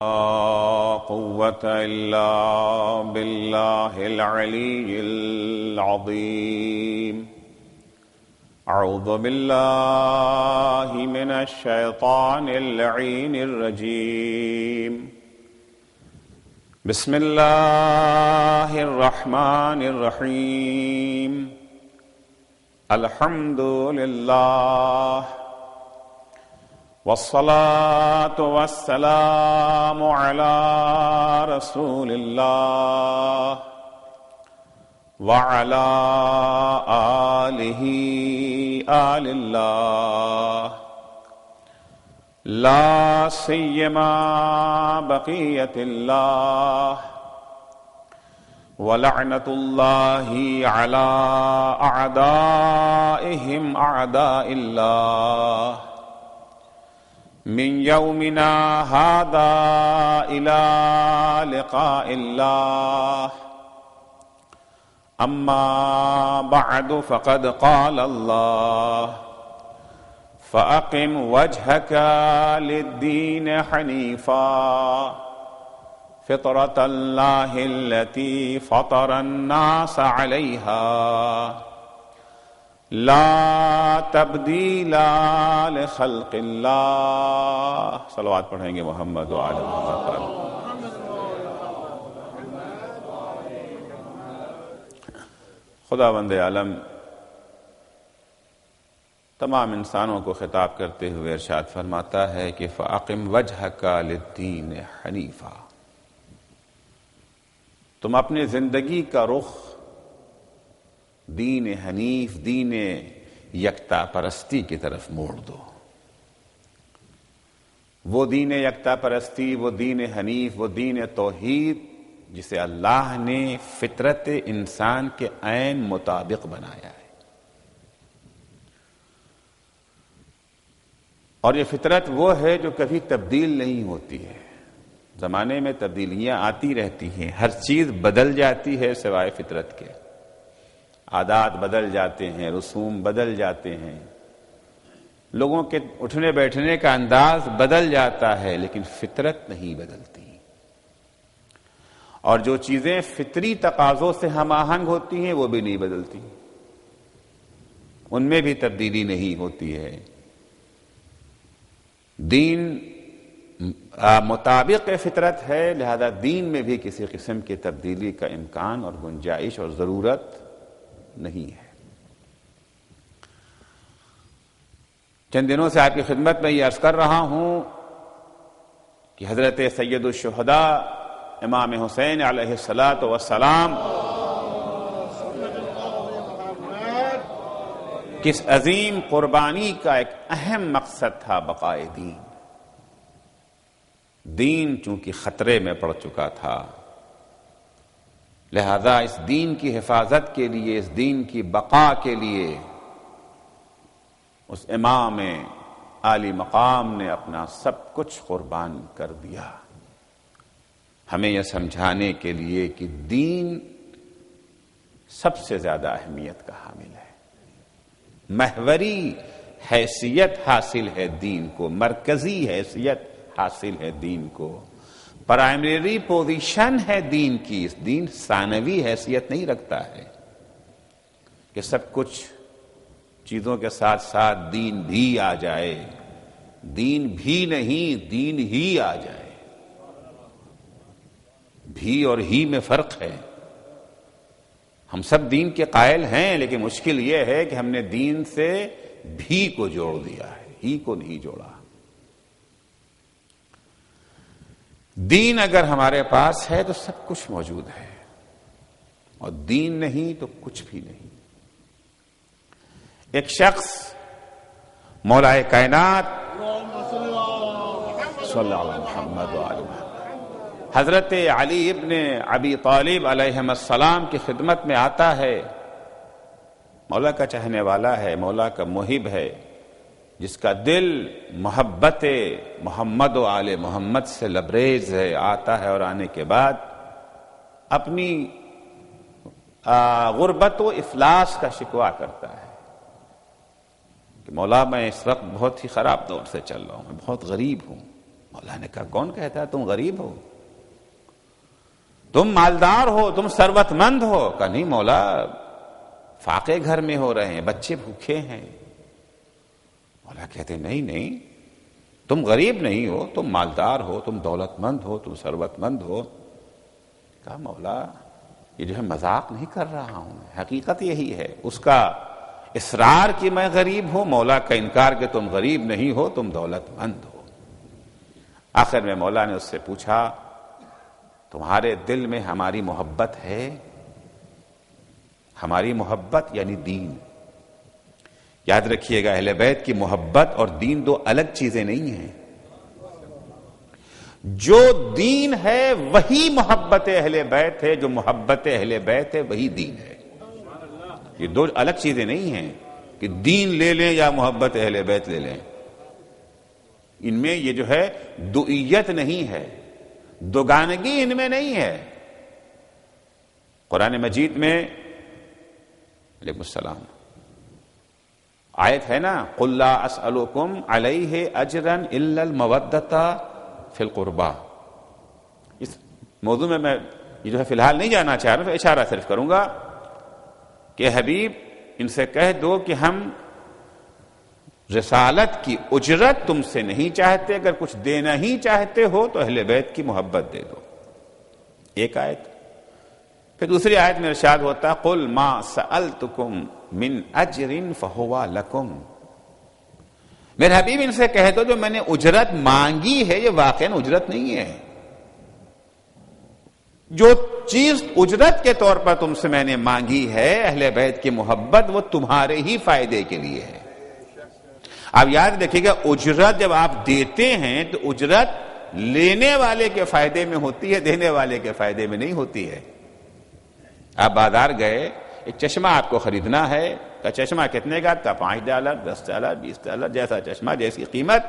لا قوة إلا بالله العلي العظيم. أعوذ بالله من الشيطان اللعين الرجيم. بسم الله الرحمن الرحيم. الحمد لله والصلاة والسلام على رسول الله وعلى آل الله لا سيما بقية الله ولعنة الله على أعدائهم أعداء الله من يومنا هذا إلى لقاء الله. أما بعد فقد قال الله: فأقم وجهك للدين حنيفا فطرة الله التي فطر الناس عليها لا تبدیل لخلق اللہ. صلوات پڑھیں گے محمد و آل محمد. خداوند عالم تمام انسانوں کو خطاب کرتے ہوئے ارشاد فرماتا ہے کہ فَأَقِمْ وَجْهَكَ لِلدِّينِ حَنِيفًا، تم اپنی زندگی کا رخ دین حنیف، دین یکتا پرستی کی طرف موڑ دو. وہ دین یکتا پرستی، وہ دین حنیف، وہ دین توحید جسے اللہ نے فطرت انسان کے عین مطابق بنایا ہے. اور یہ فطرت وہ ہے جو کبھی تبدیل نہیں ہوتی ہے. زمانے میں تبدیلیاں آتی رہتی ہیں، ہر چیز بدل جاتی ہے سوائے فطرت کے. عادات بدل جاتے ہیں، رسوم بدل جاتے ہیں، لوگوں کے اٹھنے بیٹھنے کا انداز بدل جاتا ہے، لیکن فطرت نہیں بدلتی. اور جو چیزیں فطری تقاضوں سے ہم آہنگ ہوتی ہیں وہ بھی نہیں بدلتی، ان میں بھی تبدیلی نہیں ہوتی ہے. دین مطابق فطرت ہے، لہذا دین میں بھی کسی قسم کی تبدیلی کا امکان اور گنجائش اور ضرورت نہیں ہے. چند دنوں سے آپ کی خدمت میں یہ عرض کر رہا ہوں کہ حضرت سید الشہداء امام حسین علیہ السلام کس عظیم قربانی کا ایک اہم مقصد تھا بقائے دین. دین چونکہ خطرے میں پڑ چکا تھا، لہذا اس دین کی حفاظت کے لیے، اس دین کی بقا کے لیے اس امام عالی مقام نے اپنا سب کچھ قربان کر دیا، ہمیں یہ سمجھانے کے لیے کہ دین سب سے زیادہ اہمیت کا حامل ہے. محوری حیثیت حاصل ہے دین کو، مرکزی حیثیت حاصل ہے دین کو، پرائمری پوزیشن ہے دین کی. اس دین ثانوی حیثیت نہیں رکھتا ہے کہ سب کچھ چیزوں کے ساتھ ساتھ دین بھی آ جائے. دین بھی نہیں، دین ہی آ جائے. بھی اور ہی میں فرق ہے. ہم سب دین کے قائل ہیں، لیکن مشکل یہ ہے کہ ہم نے دین سے بھی کو جوڑ دیا ہے، ہی کو نہیں جوڑا. دین اگر ہمارے پاس ہے تو سب کچھ موجود ہے، اور دین نہیں تو کچھ بھی نہیں. ایک شخص مولا کائنات صلی اللہ علیہ محمد حضرت علی ابن ابی طالب علیہ السلام کی خدمت میں آتا ہے. مولا کا چاہنے والا ہے، مولا کا محب ہے، جس کا دل محبت محمد و آل محمد سے لبریز ہے. آتا ہے اور آنے کے بعد اپنی غربت و افلاس کا شکوہ کرتا ہے کہ مولا میں اس وقت بہت ہی خراب دور سے چل رہا ہوں، میں بہت غریب ہوں، مولا نے کہا کون کہتا ہے تم غریب ہو، تم مالدار ہو، تم ثروت مند ہو؟ کہا نہیں مولا، فاقے گھر میں ہو رہے ہیں، بچے بھوکے ہیں۔ مولا کہتے نہیں نہیں، تم غریب نہیں ہو، تم مالدار ہو، تم دولت مند ہو، تم ثروت مند ہو۔ کہا مولا یہ جو ہے مذاق نہیں کر رہا ہوں، حقیقت یہی ہے۔ اس کا اصرار کہ میں غریب ہوں، مولا کا انکار کہ تم غریب نہیں ہو، تم دولت مند ہو۔ آخر میں مولا نے اس سے پوچھا تمہارے دل میں ہماری محبت ہے؟ ہماری محبت یعنی دین۔ یاد رکھیے گا اہل بیت کی محبت اور دین دو الگ چیزیں نہیں ہیں۔ جو دین ہے وہی محبت اہل بیت ہے، جو محبت اہل بیت ہے وہی دین ہے۔ یہ دو الگ چیزیں نہیں ہیں کہ دین لے لیں یا محبت اہل بیت لے لیں، ان میں یہ جو ہے دوئیت نہیں ہے، دوگانگی ان میں نہیں ہے۔ قرآن مجید میں علیکم السلام آیت ہے نا، قُلْ لَا أَسْأَلُكُمْ عَلَيْهِ أَجْرًا إِلَّا الْمَوَدَّةَ فِي الْقُرْبَى۔ اس موضوع میں یہ جو ہے فی الحال نہیں جانا چاہ رہا، اشارہ صرف کروں گا کہ حبیب ان سے کہہ دو کہ ہم رسالت کی اجرت تم سے نہیں چاہتے، اگر کچھ دینا ہی چاہتے ہو تو اہل بیت کی محبت دے دو۔ ایک آیت۔ پھر دوسری آیت میں ارشاد ہوتا قُلْ مَا سَأَلْتُكُمْ مِنْ أَجْرٍ فَهُوَ لَكُمْ۔ میرے حبیب ان سے کہہ دو جو میں نے اجرت مانگی ہے یہ واقعاً اجرت نہیں ہے، جو چیز اجرت کے طور پر تم سے میں نے مانگی ہے اہل بیت کی محبت، وہ تمہارے ہی فائدے کے لیے ہے۔ آپ یاد رکھیے گا اجرت جب آپ دیتے ہیں تو اجرت لینے والے کے فائدے میں ہوتی ہے، دینے والے کے فائدے میں نہیں ہوتی ہے۔ آپ بازار گئے، ایک چشمہ آپ کو خریدنا ہے، کا چشمہ کتنے کا؟ کا $5، $10، $20، جیسا چشمہ جیسی قیمت۔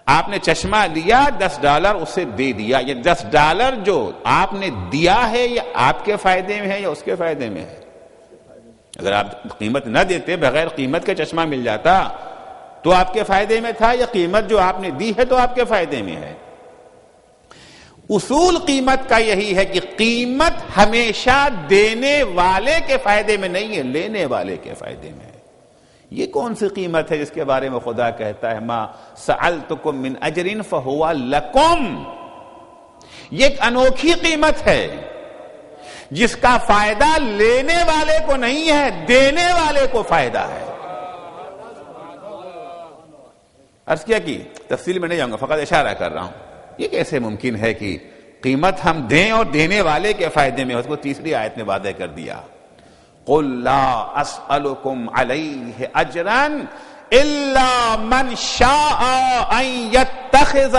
آپ نے چشمہ لیا، $10 اسے دے دیا۔ یہ $10 جو آپ نے دیا ہے یہ آپ کے فائدے میں ہے یا اس کے فائدے میں ہے؟ اگر آپ قیمت نہ دیتے، بغیر قیمت کا چشمہ مل جاتا تو آپ کے فائدے میں تھا، یا قیمت جو آپ نے دی ہے تو آپ کے فائدے میں ہے؟ اصول قیمت کا یہی ہے کہ قیمت ہمیشہ دینے والے کے فائدے میں نہیں ہے، لینے والے کے فائدے میں ہے۔ یہ کون سی قیمت ہے جس کے بارے میں خدا کہتا ہے ما سألتکم من اجر فہو لکم؟ یہ ایک انوکھی قیمت ہے جس کا فائدہ لینے والے کو نہیں ہے، دینے والے کو فائدہ ہے۔ عرض کیا کہ تفصیل میں نہیں جاؤں گا، فقط اشارہ کر رہا ہوں یہ کیسے ممکن ہے کہ قیمت ہم دیں اور دینے والے کے فائدے میں، اس کو تیسری آیت میں واضح کر دیا قُلْ لَا أَسْأَلُكُمْ عَلَيْهِ أَجْرًا إِلَّا مَنْ شَاءَ أَنْ يَتَّخِذَ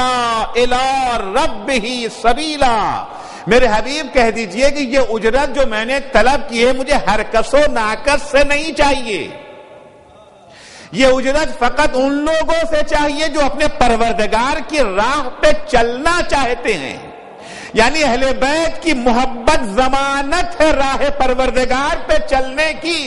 إِلَىٰ رَبِّهِ سَبِيلًا۔ میرے حبیب کہہ دیجئے کہ یہ اجرت جو میں نے طلب کی ہے مجھے ہر کس و ناکس سے نہیں چاہیے، یہ اجرت فقط ان لوگوں سے چاہیے جو اپنے پروردگار کی راہ پہ چلنا چاہتے ہیں۔ یعنی اہل بیت کی محبت ضمانت ہے راہ پروردگار پہ چلنے کی۔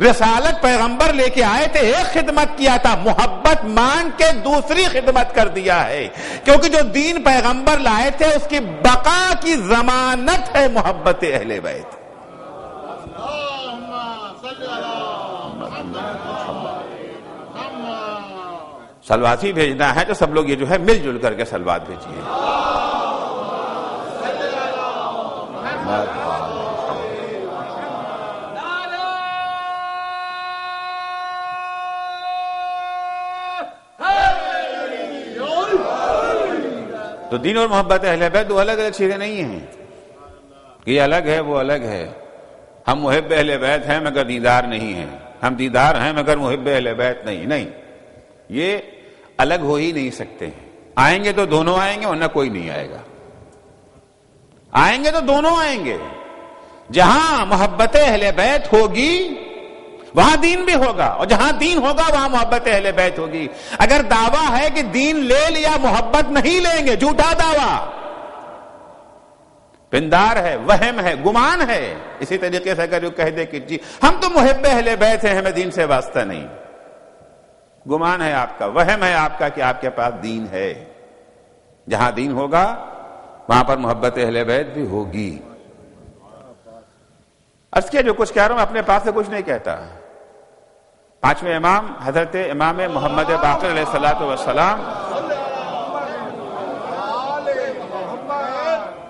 رسالت پیغمبر لے کے آئے تھے، ایک خدمت کیا تھا، محبت مان کے دوسری خدمت کر دیا ہے، کیونکہ جو دین پیغمبر لائے تھے اس کی بقا کی ضمانت ہے محبت اہل بیت۔ سلوات ہی بھیجنا ہے تو سب لوگ یہ جو ہے مل جل کر کے سلوات بھیجیے۔ تو دین اور محبت اہل بیت دو الگ الگ چیزیں نہیں ہیں، یہ الگ ہے وہ الگ ہے۔ ہم محب اہل بیت ہیں مگر دیندار نہیں ہیں، ہم دیندار ہیں مگر محب اہل بیت نہیں، یہ الگ ہو ہی نہیں سکتے ہیں۔ آئیں گے تو دونوں آئیں گے ورنہ کوئی نہیں آئے گا، آئیں گے تو دونوں آئیں گے۔ جہاں محبت اہل بیت ہوگی وہاں دین بھی ہوگا، اور جہاں دین ہوگا وہاں محبت اہل بیت ہوگی۔ اگر دعویٰ ہے کہ دین لے لیا محبت نہیں لیں گے، جھوٹا دعویٰ، پندار ہے، وہم ہے، گمان ہے۔ اسی طریقے سے اگر یہ کہہ دے کہ جی ہم تو محب اہل بیت ہیں، ہمیں دین سے واسطہ نہیں، گمان ہے آپ کا، وہم ہے آپ کا کہ آپ کے پاس دین ہے۔ جہاں دین ہوگا وہاں پر محبت اہل بیت بھی ہوگی۔ عرض کیا جو کچھ کہہ رہا ہوں اپنے پاس سے کچھ نہیں کہتا۔ پانچویں امام حضرت امام محمد باقر علیہ الصلوۃ والسلام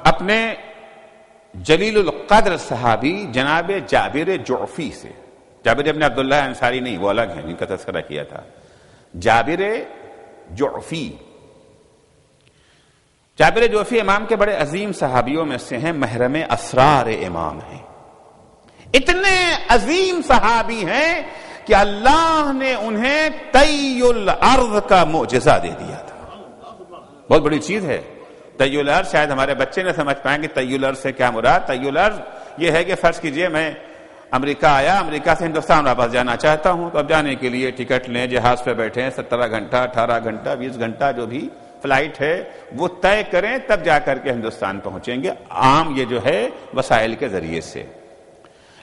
اپنے جلیل القدر صحابی جناب جابر جعفی سے، جابر ابن عبداللہ انصاری نہیں، وہ الگ ہیں جن کا تذکرہ کیا تھا، جابر جعفی۔ جابر جعفی امام کے بڑے عظیم صحابیوں میں سے ہیں، محرم اسرار امام ہیں، اتنے عظیم صحابی ہیں کہ اللہ نے انہیں طی الارض کا معجزہ دے دیا تھا۔ بہت بڑی چیز ہے طی الارض، شاید ہمارے بچے نہ سمجھ پائیں کہ طی الارض سے کیا مراد۔ طی الارض یہ ہے کہ فرض کیجئے میں امریکہ آیا، امریکہ سے ہندوستان واپس جانا چاہتا ہوں، تو اب جانے کے لیے ٹکٹ لیں، جہاز پہ بیٹھیں، 17 گھنٹہ 18 گھنٹہ 20 گھنٹہ جو بھی فلائٹ ہے وہ طے کریں، تب جا کر کے ہندوستان پہنچیں گے، عام یہ جو ہے وسائل کے ذریعے سے۔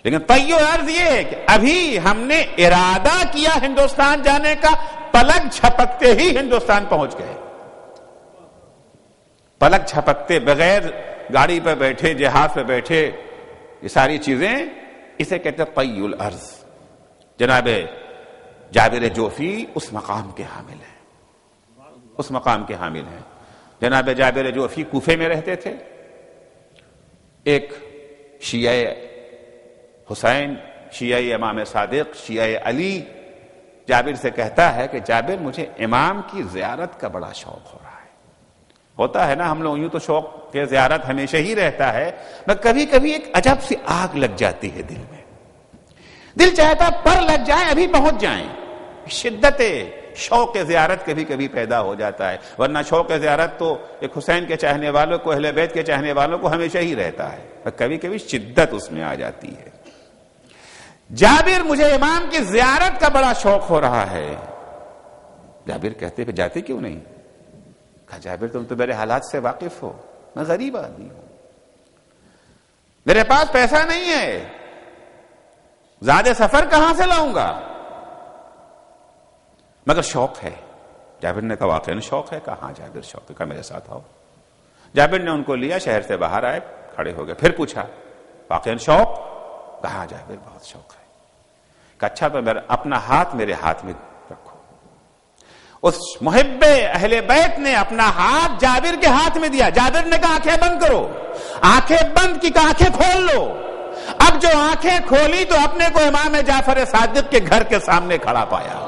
لیکن طی الارض یہ ہے کہ ابھی ہم نے ارادہ کیا ہندوستان جانے کا، پلک جھپکتے ہی ہندوستان پہنچ گئے، پلک جھپکتے، بغیر گاڑی پہ بیٹھے، جہاز پہ بیٹھے، یہ ساری چیزیں، اسے کہتے ہیں طی الارض۔ جناب جابر جعفی اس مقام کے حامل ہیں، اس مقام کے حامل ہیں۔ جناب جابر جعفی کوفے میں رہتے تھے۔ ایک شیعہ حسین، شیعہ امام صادق، شیعہ علی جابر سے کہتا ہے کہ جابر مجھے امام کی زیارت کا بڑا شوق ہو رہا ہے۔ ہوتا ہے نا ہم لوگ یوں تو شوق کے زیارت ہمیشہ ہی رہتا ہے، مگر کبھی کبھی ایک عجب سی آگ لگ جاتی ہے دل میں، دل چاہتا پر لگ جائیں، ابھی پہنچ جائیں۔ شدت شوق زیارت کبھی کبھی پیدا ہو جاتا ہے، ورنہ شوق زیارت تو ایک حسین کے چاہنے والوں کو، اہل بیت کے چاہنے والوں کو ہمیشہ ہی رہتا ہے، کبھی کبھی شدت اس میں آ جاتی ہے۔ جابر مجھے امام کی زیارت کا بڑا شوق ہو رہا ہے۔ جابر کہتے پھر جاتے کیوں نہیں؟ کہا جابر تم تو میرے حالات سے واقف ہو، میں غریب آدمی ہوں، میرے پاس پیسہ نہیں ہے، زیادہ سفر کہاں سے لاؤں گا، مگر شوق ہے۔ جابر نے کہا واقعی شوق ہے؟ کہا ہاں جابر شوق ہے، کہا میرے ساتھ آؤ۔ جابر نے ان کو لیا، شہر سے باہر آئے، کھڑے ہو گئے، پھر پوچھا واقعی شوق؟ کہا جابر بہت شوق ہے۔ کہا اچھا تو میرا اپنا ہاتھ میرے ہاتھ میں رکھو۔ اس محب اہل بیت نے اپنا ہاتھ جابر کے ہاتھ میں دیا۔ جابر نے کہا آنکھیں بند کرو، آنکھیں بند کی، کہا آنکھیں کھول لو۔ اب جو آنکھیں کھولی تو اپنے کو امام جعفر صادق کے گھر کے سامنے کھڑا پایا۔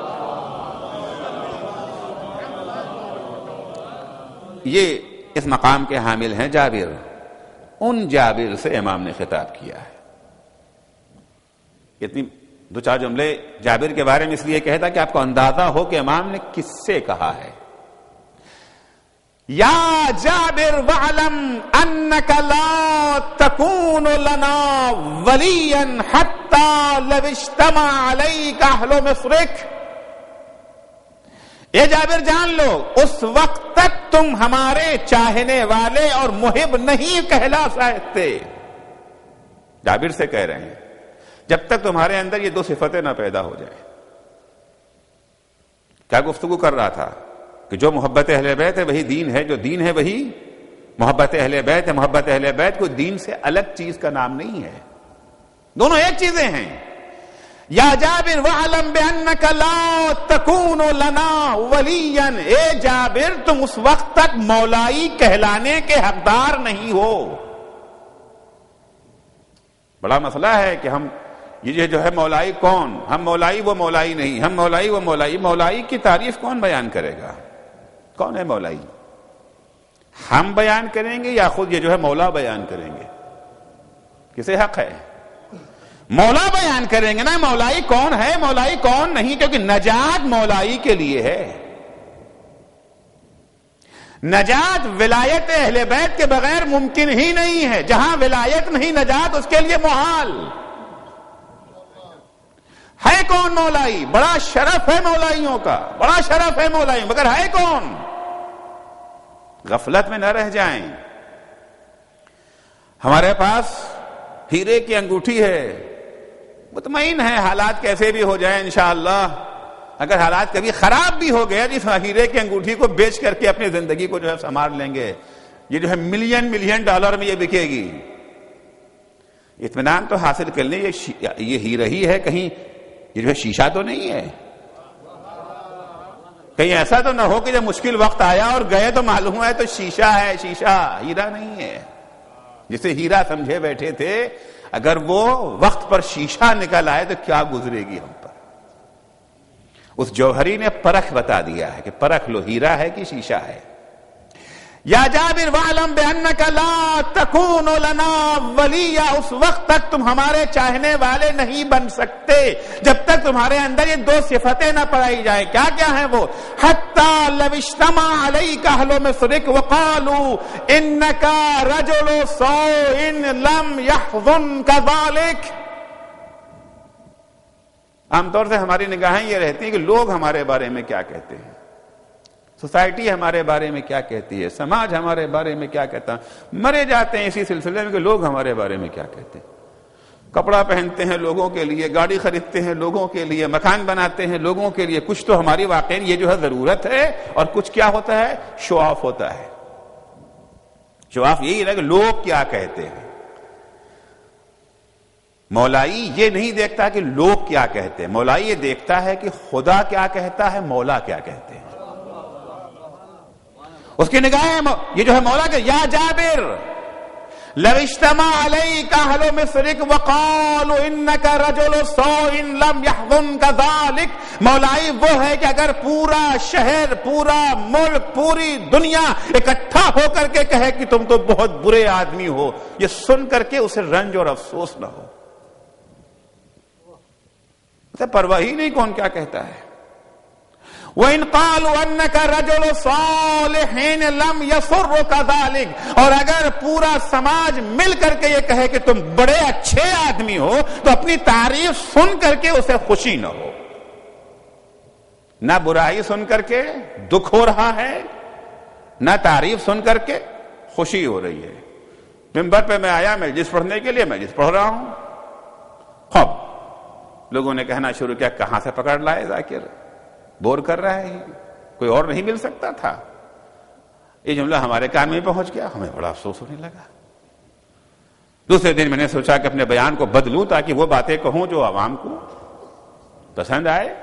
یہ اس مقام کے حامل ہیں جابر۔ ان جابر سے امام نے خطاب کیا ہے۔ اتنی دو چار جملے جابر کے بارے میں اس لیے کہتا کہ آپ کو اندازہ ہو کہ امام نے کس سے کہا ہے۔ یا جابر وعلم انک لا تکون لنا ولیا حتی لو اجتمع علیک اہل مصرک۔ یہ جابر جان لو اس وقت تک تم ہمارے چاہنے والے اور محب نہیں کہلا سکتے۔ جابر سے کہہ رہے ہیں جب تک تمہارے اندر یہ دو صفتیں نہ پیدا ہو جائیں۔ کیا گفتگو کر رہا تھا کہ جو محبت اہل بیت ہے وہی دین ہے، جو دین ہے وہی محبت اہل بیت ہے۔ محبت اہل بیت کو دین سے الگ چیز کا نام نہیں ہے، دونوں ایک چیزیں ہیں۔ یا جابر وعلم بانک لا تکون لنا ولیا، اے جابر تم اس وقت تک مولائی کہلانے کے حقدار نہیں ہو۔ بڑا مسئلہ ہے کہ ہم یہ جو ہے مولائی کون، ہم مولائی وہ مولائی نہیں، ہم مولائی وہ مولائی۔ مولائی کی تعریف کون بیان کرے گا؟ کون ہے مولائی؟ ہم بیان کریں گے یا خود یہ جو ہے مولا بیان کریں گے؟ کسے حق ہے؟ مولا بیان کریں گے نا۔ مولائی کون ہے، مولائی کون نہیں، کیونکہ نجات مولائی کے لیے ہے۔ نجات ولایت اہل بیت کے بغیر ممکن ہی نہیں ہے۔ جہاں ولایت نہیں نجات اس کے لیے محال ہے۔ کون مولائی؟ بڑا شرف ہے مولائیوں کا، بڑا شرف ہے مولائی، مگر ہے کون؟ غفلت میں نہ رہ جائیں۔ ہمارے پاس ہیرے کی انگوٹھی ہے، مطمئن ہے حالات کیسے بھی ہو جائیں انشاءاللہ اگر حالات کبھی خراب بھی ہو گیا جس ہیرے کی انگوٹھی کو بیچ کر کے اپنی زندگی کو جو ہے سنوار لیں گے، یہ جو ہے ملین ڈالر میں یہ بکے گی، اطمینان تو حاصل کر لیں یہ ہیرا ہی ہے، کہیں یہ جو ہے شیشہ تو نہیں ہے، کہیں ایسا تو نہ ہو کہ جب مشکل وقت آیا اور گئے تو معلوم ہے تو شیشہ ہے، شیشہ ہیرا نہیں ہے۔ جسے ہیرا سمجھے بیٹھے تھے اگر وہ وقت پر شیشہ نکل آئے تو کیا گزرے گی ہم پر۔ اس جوہری نے پرکھ بتا دیا ہے کہ پرکھ لو ہیرا ہے کہ شیشہ ہے۔ یا جابر وعلم بانک لا تکون لنا ولیا، اس وقت تک تم ہمارے چاہنے والے نہیں بن سکتے جب تک تمہارے اندر یہ دو صفتیں نہ پڑھائی جائیں۔ کیا کیا ہیں وہ؟ حتی لو اجتمع علیک اہل مصرک وقالوا انک رجل سوء لم یحزنک ذلک۔ عام طور سے ہماری نگاہیں یہ رہتی ہیں کہ لوگ ہمارے بارے میں کیا کہتے ہیں، سوسائٹی ہمارے بارے میں کیا کہتی ہے، سماج ہمارے بارے میں کیا کہتا ہے، مرے جاتے ہیں اسی سلسلے میں کہ لوگ ہمارے بارے میں کیا کہتے ہیں۔ کپڑا پہنتے ہیں لوگوں کے لیے، گاڑی خریدتے ہیں لوگوں کے لیے، مکان بناتے ہیں لوگوں کے لیے، کچھ تو ہماری واقعی یہ جو ہے ضرورت ہے اور کچھ کیا ہوتا ہے، شو آف ہوتا ہے۔ شو آف یہی ہے کہ لوگ کیا کہتے ہیں۔ مولائی یہ نہیں دیکھتا کہ لوگ کیا کہتے ہیں، مولائی یہ دیکھتا ہے کہ خدا کیا کہتا ہے، مولا کیا کہتے ہیں۔ اس کی نگاہیں یہ جو ہے مولا کے یا جابر لو اجتمع علیک اہل مصرک وقالوا انک رجل سوء لم یحزنک ذلک، مولائی وہ ہے کہ اگر پورا شہر، پورا ملک، پوری دنیا اکٹھا ہو کر کے کہے کہ تم تو بہت برے آدمی ہو، یہ سن کر کے اسے رنج اور افسوس نہ ہو، اسے پرواہ ہی نہیں کون کیا کہتا ہے۔ وَإِنْ قَالُوا أَنَّكَ رَجُلُ صَالِحٍ لَمْ يَسُرُّكَ ذَلِكَ، اور اگر پورا سماج مل کر کے یہ کہے کہ تم بڑے اچھے آدمی ہو تو اپنی تعریف سن کر کے اسے خوشی نہ ہو، نہ برائی سن کر کے دکھ ہو رہا ہے، نہ تعریف سن کر کے خوشی ہو رہی ہے۔ منبر پہ میں آیا مجلس پڑھنے کے لیے، مجلس پڑھ رہا ہوں، خوب لوگوں نے کہنا شروع کیا کہاں سے پکڑ لائے ذاکر، بور کر رہا ہے، کوئی اور نہیں مل سکتا تھا۔ یہ جملہ ہمارے کان میں پہنچ گیا، ہمیں بڑا افسوس ہونے لگا۔ دوسرے دن میں نے سوچا کہ اپنے بیان کو بدلوں تاکہ وہ باتیں کہوں جو عوام کو پسند آئے،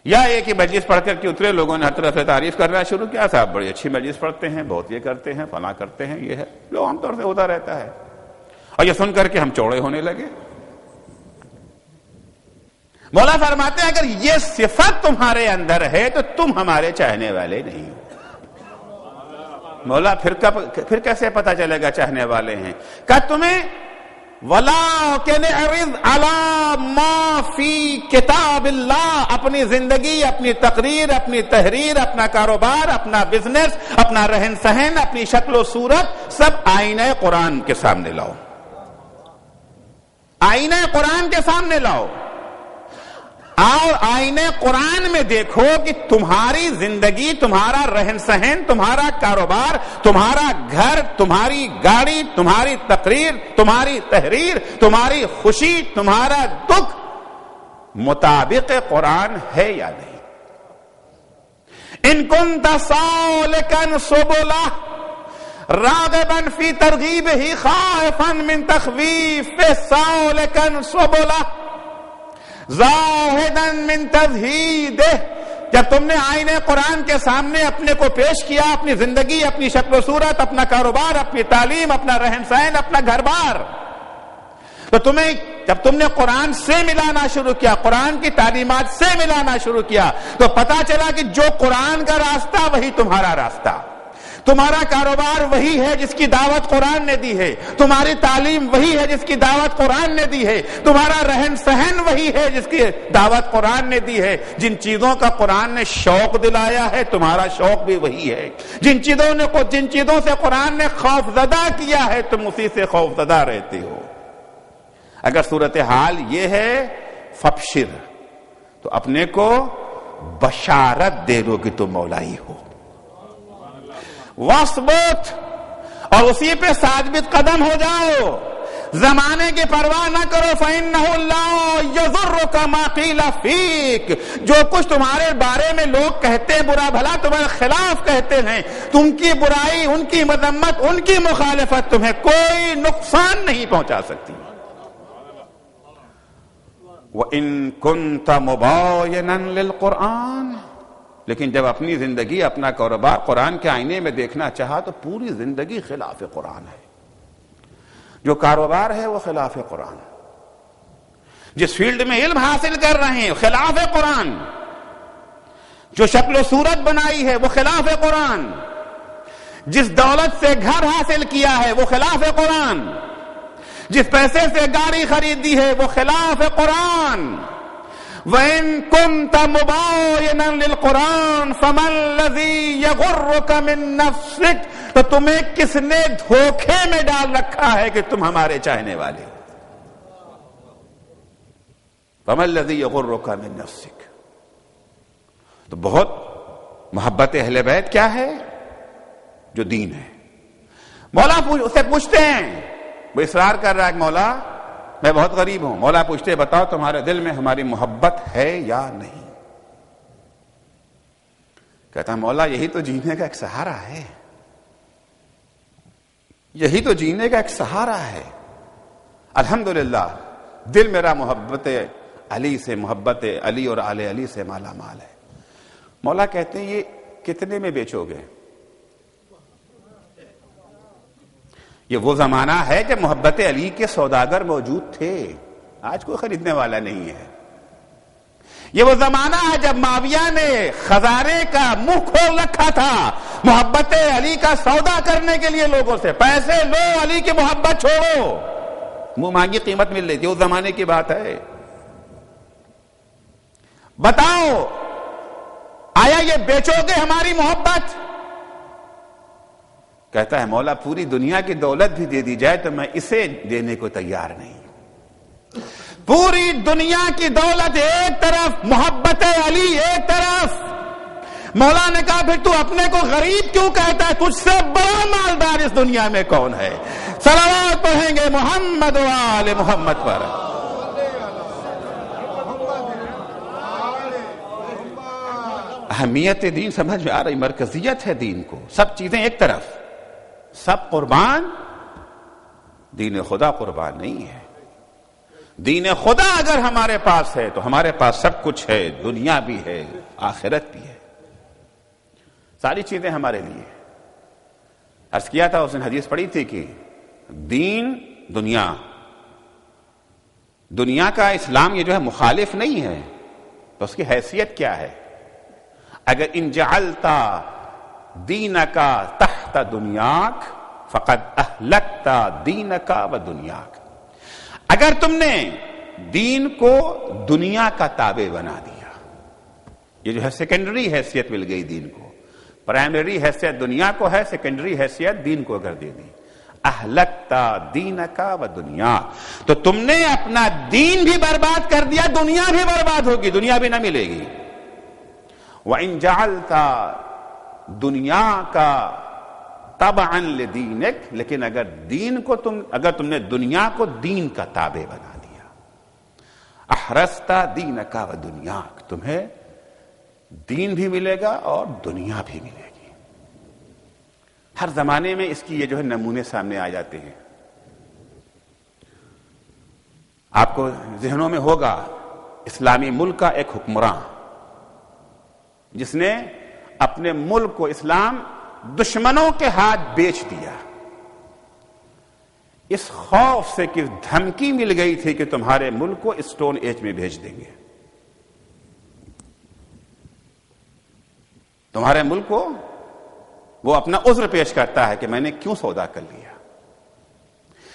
یا ایک ہی مجلس پڑھ کر کے اترے، لوگوں نے ہر طرف سے تعریف کرنا شروع کیا، صاحب بڑی اچھی مجلس پڑھتے ہیں، بہت یہ کرتے ہیں، فلاں کرتے ہیں، یہ ہے، لوگ عام طور سے ہوتا رہتا ہے، اور یہ سن کر کے ہم چوڑے ہونے لگے۔ مولا فرماتے ہیں اگر یہ صفت تمہارے اندر ہے تو تم ہمارے چاہنے والے نہیں ہو۔ مولا پھر کیسے پتا چلے گا چاہنے والے ہیں؟ کہ تمہیں وَلَٰكِنِ اعْرِضْ عَلَىٰ مَا فِي کتاب اللہ، اپنی زندگی، اپنی تقریر، اپنی تحریر، اپنا کاروبار، اپنا بزنس، اپنا رہن سہن، اپنی شکل و صورت سب آئینہ قرآن کے سامنے لاؤ، آئینہ قرآن کے سامنے لاؤ، اور آئینے قرآن میں دیکھو کہ تمہاری زندگی، تمہارا رہن سہن، تمہارا کاروبار، تمہارا گھر، تمہاری گاڑی، تمہاری تقریر، تمہاری تحریر، تمہاری خوشی، تمہارا دکھ مطابق قرآن ہے یا نہیں۔ ان کنت سالکا سبلا راغبا فی ترغیبہ خائفا من تخویف سالکا سبلا زاہداً من تزہیدہ، جب تم نے آئینے قرآن کے سامنے اپنے کو پیش کیا، اپنی زندگی، اپنی شکل و صورت، اپنا کاروبار، اپنی تعلیم، اپنا رہن سہن، اپنا گھر بار، تو جب تم نے قرآن سے ملانا شروع کیا، قرآن کی تعلیمات سے ملانا شروع کیا، تو پتا چلا کہ جو قرآن کا راستہ وہی تمہارا راستہ، تمہارا کاروبار وہی ہے جس کی دعوت قرآن نے دی ہے، تمہاری تعلیم وہی ہے جس کی دعوت قرآن نے دی ہے، تمہارا رہن سہن وہی ہے جس کی دعوت قرآن نے دی ہے۔ جن چیزوں کا قرآن نے شوق دلایا ہے تمہارا شوق بھی وہی ہے، جن چیزوں سے قرآن نے خوف زدہ کیا ہے تم اسی سے خوف زدہ رہتے ہو۔ اگر صورتحال یہ ہے فبشر، تو اپنے کو بشارت دے دو کہ تم مولائی ہو، وَاصْبُتْ، اور اسی پہ ثابت قدم ہو جاؤ، زمانے کی پرواہ نہ کرو، فَإِنَّهُ لَا يَضُرُّكَ مَا قِيلَ فِيكَ، جو کچھ تمہارے بارے میں لوگ کہتے ہیں برا بھلا، تمہارے خلاف کہتے ہیں، تم کی برائی، ان کی مذمت، ان کی مخالفت تمہیں کوئی نقصان نہیں پہنچا سکتی۔ وَإِن كُنْتَ مُبَايِنًا لِلْقُرْآنِ، لیکن جب اپنی زندگی، اپنا کاروبار قرآن کے آئینے میں دیکھنا چاہا تو پوری زندگی خلاف قرآن ہے۔ جو کاروبار ہے وہ خلاف قرآن، جس فیلڈ میں علم حاصل کر رہے ہیں خلاف قرآن، جو شکل و صورت بنائی ہے وہ خلاف قرآن، جس دولت سے گھر حاصل کیا ہے وہ خلاف قرآن، جس پیسے سے گاڑی خریدی ہے وہ خلاف قرآن۔ وَإِن كُنْتَ مُبَايِنًا لِلْقُرْآنِ فَمَا الَّذِي يَغُرُّكَ مِن نَفْسِكَ، تو تمہیں کس نے دھوکے میں ڈال رکھا ہے کہ تم ہمارے چاہنے والے؟ فَمَا الَّذِي يَغُرُّكَ مِن نَفْسِكَ، تو بہت محبت اہل بیت کیا ہے؟ جو دین ہے۔ مولا اسے پوچھتے ہیں، وہ اصرار کر رہا ہے کہ مولا میں بہت غریب ہوں، مولا پوچھتے بتاؤ تمہارے دل میں ہماری محبت ہے یا نہیں؟ کہتا ہے مولا یہی تو جینے کا ایک سہارا ہے، یہی تو جینے کا ایک سہارا ہے۔ الحمدللہ دل میرا محبت علی سے، محبت علی اور آل علی سے مالا مال ہے۔ مولا کہتے ہیں یہ کتنے میں بیچو گے؟ یہ وہ زمانہ ہے جب محبت علی کے سوداگر موجود تھے، آج کوئی خریدنے والا نہیں ہے۔ یہ وہ زمانہ ہے جب معاویہ نے خزارے کا منہ کھول رکھا تھا محبت علی کا سودا کرنے کے لیے، لوگوں سے پیسے لو، علی کی محبت چھوڑو، منہ مانگی قیمت مل رہی تھی، اس زمانے کی بات ہے۔ بتاؤ آیا یہ بیچو گے ہماری محبت؟ کہتا ہے مولا پوری دنیا کی دولت بھی دے دی جائے تو میں اسے دینے کو تیار نہیں۔ پوری دنیا کی دولت ایک طرف، محبت علی ایک طرف۔ مولا نے کہا پھر تو اپنے کو غریب کیوں کہتا ہے؟ تجھ سے بڑا مالدار اس دنیا میں کون ہے؟ صلوات پڑھیں گے محمد و آل محمد پر۔ اہمیت دین سمجھ میں آ رہی، مرکزیت ہے دین کو، سب چیزیں ایک طرف، سب قربان، دین خدا قربان نہیں ہے۔ دین خدا اگر ہمارے پاس ہے تو ہمارے پاس سب کچھ ہے، دنیا بھی ہے، آخرت بھی ہے، ساری چیزیں ہمارے لیے۔ عرض کیا تھا اس نے حدیث پڑھی تھی کہ دین دنیا، دنیا کا اسلام یہ جو ہے مخالف نہیں ہے، تو اس کی حیثیت کیا ہے؟ اگر ان جعلتا دینکا تحت دنیاک فقد اہلکتا دینکا و دنیاک، اگر تم نے دین کو دنیا کا تابع بنا دیا، یہ جو ہے سیکنڈری حیثیت مل گئی دین کو، پرائمری حیثیت دنیا کو ہے، سیکنڈری حیثیت دین کو اگر دے دی، اہلکتا دینکا و دنیاک، تو تم نے اپنا دین بھی برباد کر دیا، دنیا بھی برباد ہوگی، دنیا بھی نہ ملے گی۔ وَإِن جَعَلْتَ دنیا کا تبعا لدینک، لیکن اگر تم نے دنیا کو دین کا تابع بنا دیا، احرزتا دینک و دنیاک، تمہیں دین بھی ملے گا اور دنیا بھی ملے گی۔ ہر زمانے میں اس کی یہ جو ہے نمونے سامنے آ جاتے ہیں۔ آپ کو ذہنوں میں ہوگا اسلامی ملک کا ایک حکمراں جس نے اپنے ملک کو اسلام دشمنوں کے ہاتھ بیچ دیا، اس خوف سے کہ دھمکی مل گئی تھی کہ تمہارے ملک کو اسٹون ایج میں بھیج دیں گے، تمہارے ملک کو وہ اپنا عذر پیش کرتا ہے کہ میں نے کیوں سودا کر لیا،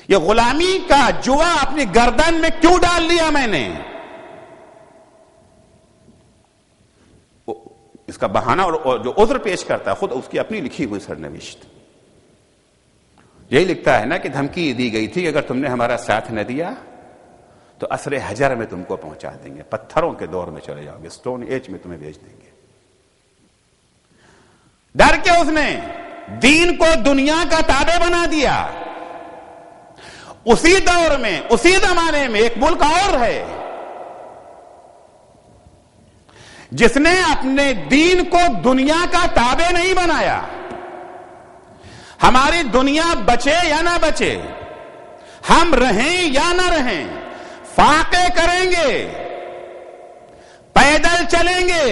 یہ غلامی کا جوا اپنی گردن میں کیوں ڈال لیا میں نے، اس کا بہانہ اور جو عذر پیش کرتا ہے خود اس کی اپنی لکھی ہوئی سرنوشت یہی لکھتا ہے نا کہ دھمکی دی گئی تھی کہ اگر تم نے ہمارا ساتھ نہ دیا تو عصر حجر میں تم کو پہنچا دیں گے، پتھروں کے دور میں چلے جاؤ گے، اسٹون ایج میں تمہیں بھیج دیں گے۔ ڈر کے اس نے دین کو دنیا کا تابع بنا دیا، اسی دور میں اسی زمانے میں ایک ملک اور ہے جس نے اپنے دین کو دنیا کا تابع نہیں بنایا. ہماری دنیا بچے یا نہ بچے، ہم رہیں یا نہ رہیں، فاقے کریں گے، پیدل چلیں گے،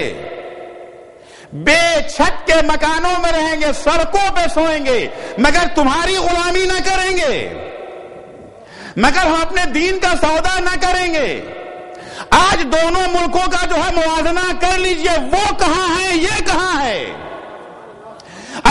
بے چھت کے مکانوں میں رہیں گے، سڑکوں پہ سوئیں گے، مگر تمہاری غلامی نہ کریں گے، مگر ہم اپنے دین کا سودا نہ کریں گے. آج دونوں ملکوں کا جو ہے موازنہ کر لیجئے، وہ کہاں ہے، یہ کہاں ہے.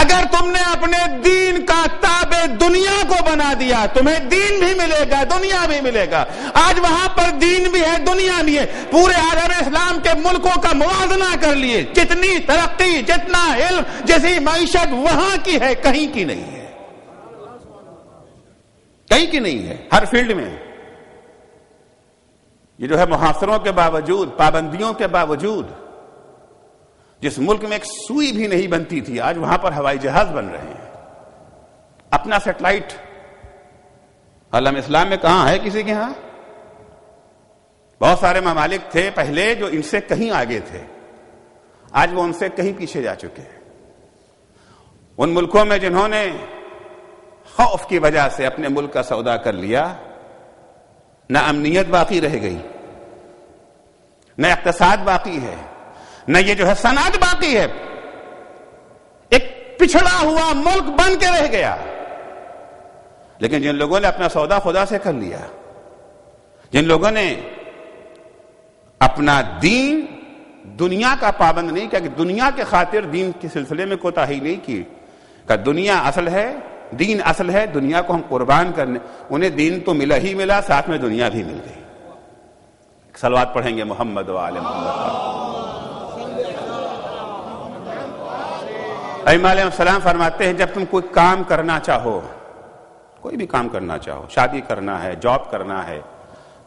اگر تم نے اپنے دین کا تابع دنیا کو بنا دیا، تمہیں دین بھی ملے گا، دنیا بھی ملے گا. آج وہاں پر دین بھی ہے، دنیا بھی ہے. پورے عالم اسلام کے ملکوں کا موازنہ کر لیے، جتنی ترقی، جتنا علم، جیسی معیشت وہاں کی ہے، کہیں کی نہیں ہے، کہیں کی نہیں ہے، ہر فیلڈ میں. یہ جو ہے محاصروں کے باوجود، پابندیوں کے باوجود، جس ملک میں ایک سوئی بھی نہیں بنتی تھی، آج وہاں پر ہوائی جہاز بن رہے ہیں، اپنا سیٹلائٹ. عالم اسلام میں کہاں ہے کسی کے ہاں؟ بہت سارے ممالک تھے پہلے جو ان سے کہیں آگے تھے، آج وہ ان سے کہیں پیچھے جا چکے ہیں. ان ملکوں میں جنہوں نے خوف کی وجہ سے اپنے ملک کا سودا کر لیا، نہ امنیت باقی رہ گئی، نہ اقتصاد باقی ہے، نہ یہ جو ہے صنعت باقی ہے. ایک پچھڑا ہوا ملک بن کے رہ گیا. لیکن جن لوگوں نے اپنا سودا خدا سے کر لیا، جن لوگوں نے اپنا دین دنیا کا پابند نہیں کیا، کہ دنیا کے خاطر دین کے سلسلے میں کوتاہی نہیں کی، کہ دنیا اصل ہے، دین اصل ہے، دنیا کو ہم قربان کرنے، انہیں دین تو ملا ہی ملا، ساتھ میں دنیا بھی مل گئی. صلوات پڑھیں گے محمد و آل محمد. ائمہ علیہ السلام فرماتے ہیں جب تم کوئی کام کرنا چاہو، کوئی بھی کام کرنا چاہو، شادی کرنا ہے، جاب کرنا ہے،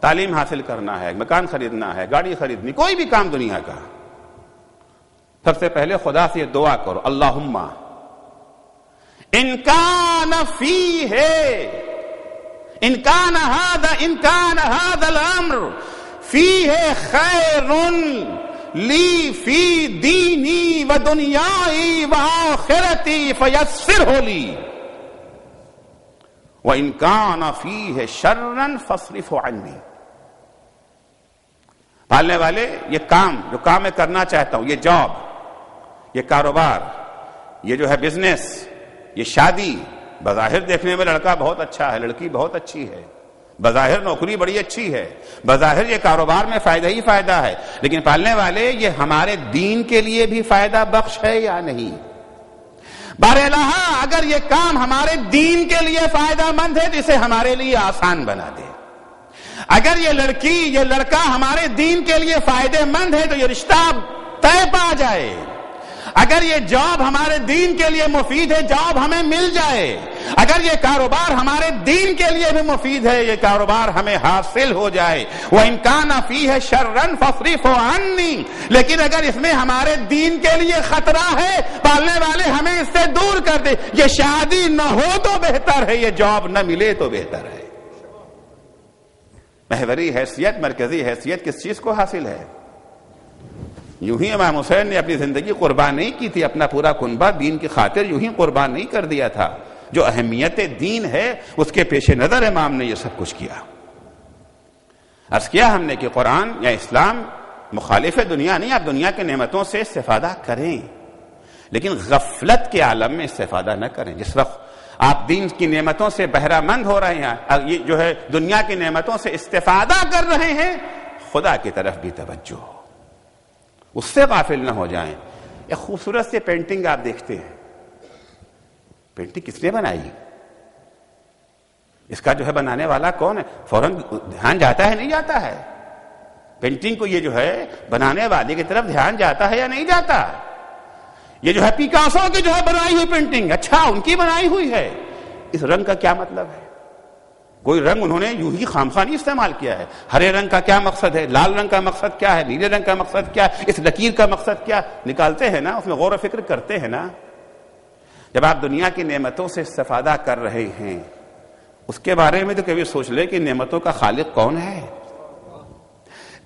تعلیم حاصل کرنا ہے، مکان خریدنا ہے، گاڑی خریدنی، کوئی بھی کام دنیا کا، سب سے پہلے خدا سے یہ دعا کرو، اللہم ان کان هذا الامر فیہ خیر لی فی دینی و دنیای و آخرتی فیسرہ لی وَإِن كَانَ فِيهِ شَرًّا فَاصْرِفْهُ عَنِّي. پالنے والے، یہ کام جو کام میں کرنا چاہتا ہوں، یہ جاب، یہ کاروبار، یہ جو ہے بزنس، یہ شادی، بظاہر دیکھنے میں لڑکا بہت اچھا ہے، لڑکی بہت اچھی ہے، بظاہر نوکری بڑی اچھی ہے، بظاہر یہ کاروبار میں فائدہ ہی فائدہ ہے، لیکن پالنے والے یہ ہمارے دین کے لیے بھی فائدہ بخش ہے یا نہیں؟ بہرحال اگر یہ کام ہمارے دین کے لیے فائدہ مند ہے تو اسے ہمارے لیے آسان بنا دے. اگر یہ لڑکی، یہ لڑکا ہمارے دین کے لیے فائدہ مند ہے تو یہ رشتہ طے پا جائے. اگر یہ جاب ہمارے دین کے لیے مفید ہے، جاب ہمیں مل جائے. اگر یہ کاروبار ہمارے دین کے لیے بھی مفید ہے، یہ کاروبار ہمیں حاصل ہو جائے. وَإِن كَانَ فِيهِ شَرًّا فَاصْرِفْهُ عَنِّي. لیکن اگر اس میں ہمارے دین کے لیے خطرہ ہے، پالنے والے ہمیں اس سے دور کر دے. یہ شادی نہ ہو تو بہتر ہے، یہ جاب نہ ملے تو بہتر ہے. محوری حیثیت، مرکزی حیثیت کس چیز کو حاصل ہے؟ یوں ہی امام حسین نے اپنی زندگی قربان نہیں کی تھی، اپنا پورا کنبہ دین کی خاطر یوں ہی قربان نہیں کر دیا تھا. جو اہمیت دین ہے اس کے پیش نظر امام نے یہ سب کچھ کیا. عرض کیا ہم نے کہ قرآن یا اسلام مخالف دنیا نہیں، آپ دنیا کے نعمتوں سے استفادہ کریں، لیکن غفلت کے عالم میں استفادہ نہ کریں. جس وقت آپ دین کی نعمتوں سے بہرہ مند ہو رہے ہیں، یہ جو ہے دنیا کی نعمتوں سے استفادہ کر رہے ہیں، خدا کی طرف بھی توجہ ہو، اس سے غافل نہ ہو جائیں. ایک خوبصورت سے پینٹنگ آپ دیکھتے ہیں، پینٹنگ کس نے بنائی، اس کا جو ہے بنانے والا کون ہے، فوراً دھیان جاتا ہے نہیں جاتا ہے؟ پینٹنگ کو یہ جو ہے بنانے والے کی طرف دھیان جاتا ہے یا نہیں جاتا؟ یہ جو ہے پیکاسو کی جو ہے بنائی ہوئی پینٹنگ، اچھا ان کی بنائی ہوئی ہے، اس رنگ کا کیا مطلب ہے؟ کوئی رنگ انہوں نے یوں ہی خامخواہ نہیں استعمال کیا ہے. ہرے رنگ کا کیا مقصد ہے، لال رنگ کا مقصد کیا ہے، نیلے رنگ کا مقصد کیا ہے، اس لکیر کا مقصد کیا؟ نکالتے ہیں نا، اس میں غور و فکر کرتے ہیں نا. جب آپ دنیا کی نعمتوں سے استفادہ کر رہے ہیں، اس کے بارے میں تو کبھی سوچ لے کہ نعمتوں کا خالق کون ہے.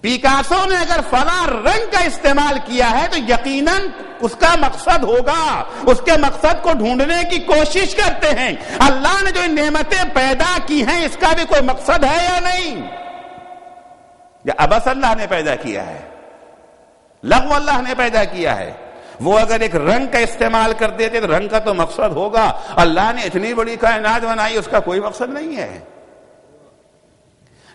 پیکاسو نے اگر فلاں رنگ کا استعمال کیا ہے تو یقیناً اس کا مقصد ہوگا, اس کے مقصد کو ڈھونڈنے کی کوشش کرتے ہیں. اللہ نے جو نعمتیں پیدا کی ہیں اس کا بھی کوئی مقصد ہے یا نہیں؟ یا ابس اللہ نے پیدا کیا ہے, لغو اللہ نے پیدا کیا ہے؟ وہ اگر ایک رنگ کا استعمال کر دیتے تو رنگ کا تو مقصد ہوگا. اللہ نے اتنی بڑی کائنات بنائی, اس کا کوئی مقصد نہیں ہے.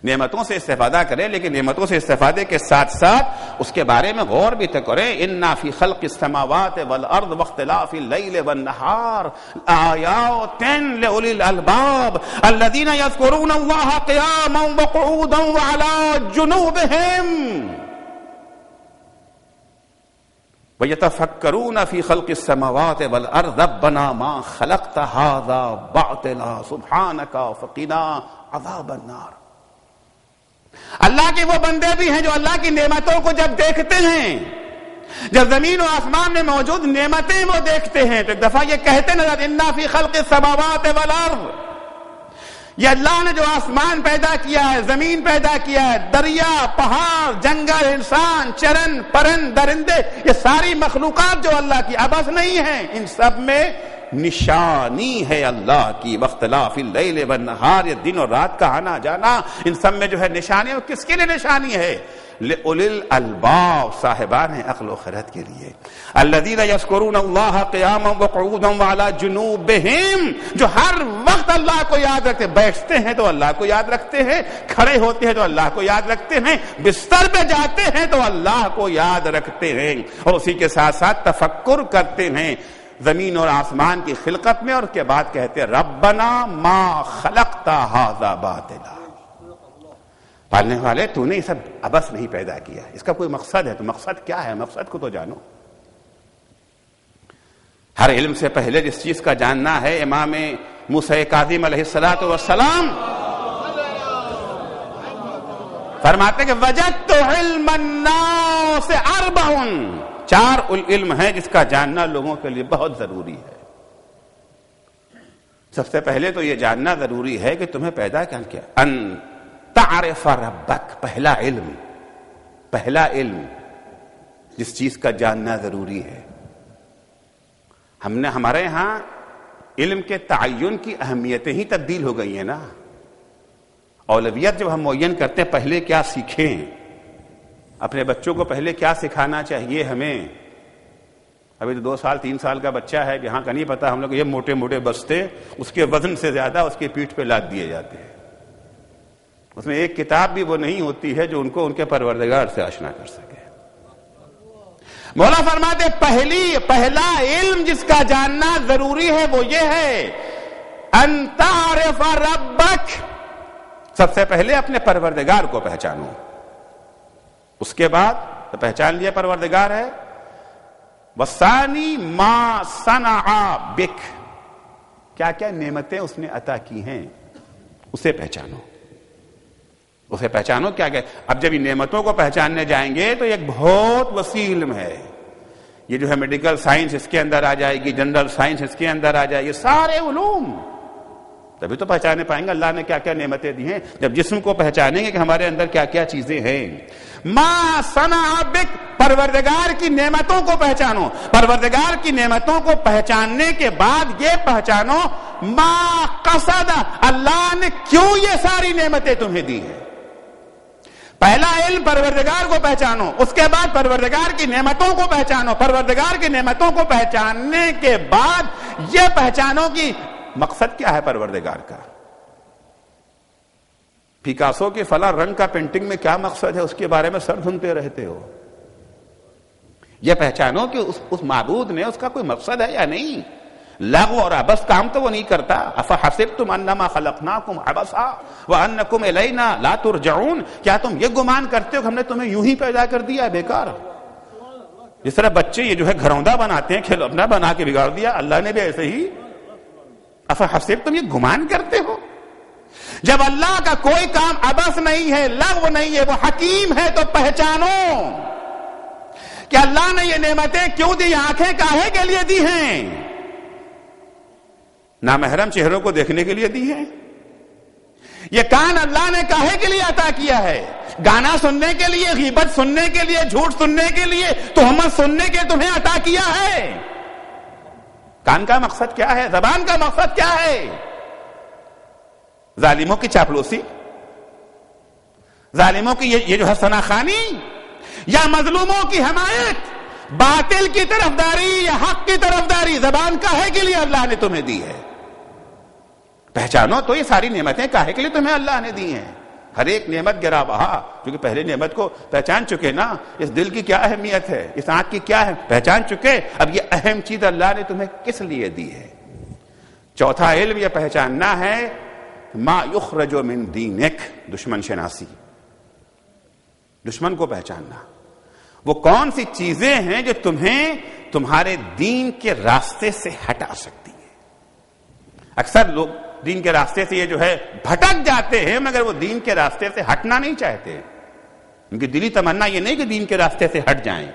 نعمتوں سے استفادہ کریں, لیکن نعمتوں سے استفادے کے ساتھ ساتھ اس کے بارے میں غور بھی تو کریں. اِنَّا فِي خَلْقِ السَّمَاوَاتِ وَالْأَرْضِ وَاخْتِلَافِ اللَّيْلِ وَالنَّهَارِ آيَاتٍ لِأُولِي الْأَلْبَابِ الَّذِينَ يَذْكُرُونَ اللَّهَ قِيَامًا وَقُعُودًا وَعَلَى جُنُوبِهِمْ وَيَتَفَكَّرُونَ فِي خَلْقِ السَّمَاوَاتِ وَالْأَرْضِ رَبَّنَا مَا خَلَقْتَ هَذَا بَاطِلًا سُبْحَانَكَ فَقِنَا عَذَابَ النَّارِ. اللہ کے وہ بندے بھی ہیں جو اللہ کی نعمتوں کو جب دیکھتے ہیں, جب زمین و آسمان میں موجود نعمتیں وہ دیکھتے ہیں تو ایک دفعہ یہ کہتے نظر اِنَّا فِي خَلْقِ السَّمَاوَاتِ وَالْأَرْضِ, یہ اللہ نے جو آسمان پیدا کیا ہے, زمین پیدا کیا ہے, دریا, پہاڑ, جنگل, انسان, چرن, پرند, درندے, یہ ساری مخلوقات جو اللہ کی عبث نہیں ہیں, ان سب میں نشانی ہے اللہ کی. واختلاف اللیل والنہار, یہ دن اور رات کا آنا جانا, ان سب میں جو ہے نشانی. اور کس کے لیے نشانی ہے؟ لِأُولِي الْأَلْبَابِ, صاحبان عقل و خرد کے لیے. الَّذِينَ يَذْكُرُونَ اللَّهَ قِيَامًا وَقُعُودًا وَعَلَى جُنُوبِهِمْ, جو ہر وقت اللہ کو یاد رکھتے, بیٹھتے ہیں تو اللہ کو یاد رکھتے ہیں, کھڑے ہوتے ہیں تو اللہ کو یاد رکھتے ہیں, بستر پہ جاتے ہیں تو اللہ کو یاد رکھتے ہیں, اور اسی کے ساتھ ساتھ تفکر کرتے ہیں زمین اور آسمان کی خلقت میں. اور کے بعد کہتے ہیں ربنا ما خلقت ھذا باطلا, پالنے والے تو نے یہ سب عبث نہیں پیدا کیا, اس کا کوئی مقصد ہے. تو مقصد کیا ہے؟ مقصد کو تو جانو. ہر علم سے پہلے جس چیز کا جاننا ہے, امام موسیٰ کاظم علیہ السلام فرماتے کہ وجدت علم الناس اربع, 4 علم ہے جس کا جاننا لوگوں کے لیے بہت ضروری ہے. سب سے پہلے تو یہ جاننا ضروری ہے کہ تمہیں پیدا کیا ان تعرف ربک. پہلا علم جس چیز کا جاننا ضروری ہے. ہمارے ہاں علم کے تعین کی اہمیتیں ہی تبدیل ہو گئی ہیں نا. اولویت جب ہم معین کرتے ہیں پہلے کیا سیکھیں, اپنے بچوں کو پہلے کیا سکھانا چاہیے ہمیں. ابھی تو 2 سال 3 سال کا بچہ ہے, جہاں کا نہیں پتا, ہم لوگ یہ موٹے موٹے بستے اس کے وزن سے زیادہ اس کی پیٹھ پہ لاد دیے جاتے ہیں. اس میں ایک کتاب بھی وہ نہیں ہوتی ہے جو ان کو ان کے پروردگار سے آشنا کر سکے. مولا فرماتے پہلا علم جس کا جاننا ضروری ہے وہ یہ ہے ان تعرف ربک. سب سے پہلے اپنے پروردگار کو پہچانو. اس کے بعد تو پہچان لیا پروردگار ہے. وثانی ما صنع بک, کیا کیا نعمتیں اس نے عطا کی ہیں اسے پہچانو. اسے پہچانو کیا کیا. اب جب ان نعمتوں کو پہچاننے جائیں گے تو ایک بہت وسیع علم ہے. یہ جو ہے میڈیکل سائنس اس کے اندر آ جائے گی, جنرل سائنس اس کے اندر آ جائے گی, سارے علوم تبھی تو پہچانے پائیں گے اللہ نے کیا کیا نعمتیں دی ہیں. جب جسم کو پہچانیں گے کہ ہمارے اندر کیا کیا چیزیں ہیں. ما صنع بک, پروردگار کی نعمتوں کو پہچانو. پروردگار کی نعمتوں کو پہچاننے کے بعد یہ پہچانو ما قصد, اللہ نے کیوں یہ ساری نعمتیں تمہیں دی ہیں. پہلا علم پروردگار کو پہچانو, اس کے بعد پروردگار کی نعمتوں کو پہچانو. پروردگار کی نعمتوں کو پہچاننے کے بعد یہ پہچانو کہ مقصد کیا ہے پروردگار کا. پیکاسو کے فلاں رنگ کا پینٹنگ میں کیا مقصد ہے اس کے بارے میں سر دھنتے رہتے ہو. یہ پہچانو کہ اس معبود نے اس کا کوئی مقصد ہے یا نہیں. لغو اور عبث کام تو وہ نہیں کرتا. افحسبتم انما خلقناکم عبثا وانکم الینا لا ترجعون, کیا تم یہ گمان کرتے ہو کہ ہم نے تمہیں یوں ہی پیدا کر دیا ہے بیکار. جس طرح بچے یہ جو ہے گھروندہ بناتے ہیں, کھلونا بنا کے بگاڑ دیا, اللہ نے بھی ایسے ہی. افحسبتم, یہ گمان کرتے ہو. جب اللہ کا کوئی کام عبث نہیں ہے, لغو نہیں ہے, وہ حکیم ہے, تو پہچانو کہ اللہ نے یہ نعمتیں کیوں دی. آنکھیں کاہے کے لیے دی ہیں؟ نامحرم چہروں کو دیکھنے کے لیے دی ہیں. یہ کان اللہ نے کاہے کے لیے عطا کیا ہے؟ گانا سننے کے لیے، غیبت سننے کے لیے، جھوٹ سننے کے لیے، تہمت سننے کے تمہیں عطا کیا ہے۔ کان کا مقصد کیا ہے؟ زبان کا مقصد کیا ہے؟ ظالموں کی چاپلوسی، ظالموں کی یہ جو ہے ثناخوانی، یا مظلوموں کی حمایت، باطل کی طرفداری یا حق کی طرفداری، زبان کاہے کے لیے اللہ نے تمہیں دی ہے؟ پہچانو تو یہ ساری نعمتیں کاہے کے لیے تمہیں اللہ نے دی ہیں۔ ہر ایک نعمت گرا بہا، کیونکہ پہلے نعمت کو پہچان چکے نا، اس دل کی کیا اہمیت ہے، اس آنکھ کی کیا ہے، پہچان چکے۔ اب یہ اہم چیز اللہ نے تمہیں کس لیے دی ہے؟ چوتھا علم یہ پہچاننا ہے ما یخرج من دینک، دشمن شناسی، دشمن کو پہچاننا، وہ کون سی چیزیں ہیں جو تمہیں تمہارے دین کے راستے سے ہٹا سکتی ہیں۔ اکثر لوگ دین کے راستے سے یہ جو ہے بھٹک جاتے ہیں، مگر وہ دین کے راستے سے ہٹنا نہیں چاہتے۔ ان کی دلی تمنا یہ نہیں کہ دین کے راستے سے ہٹ جائیں،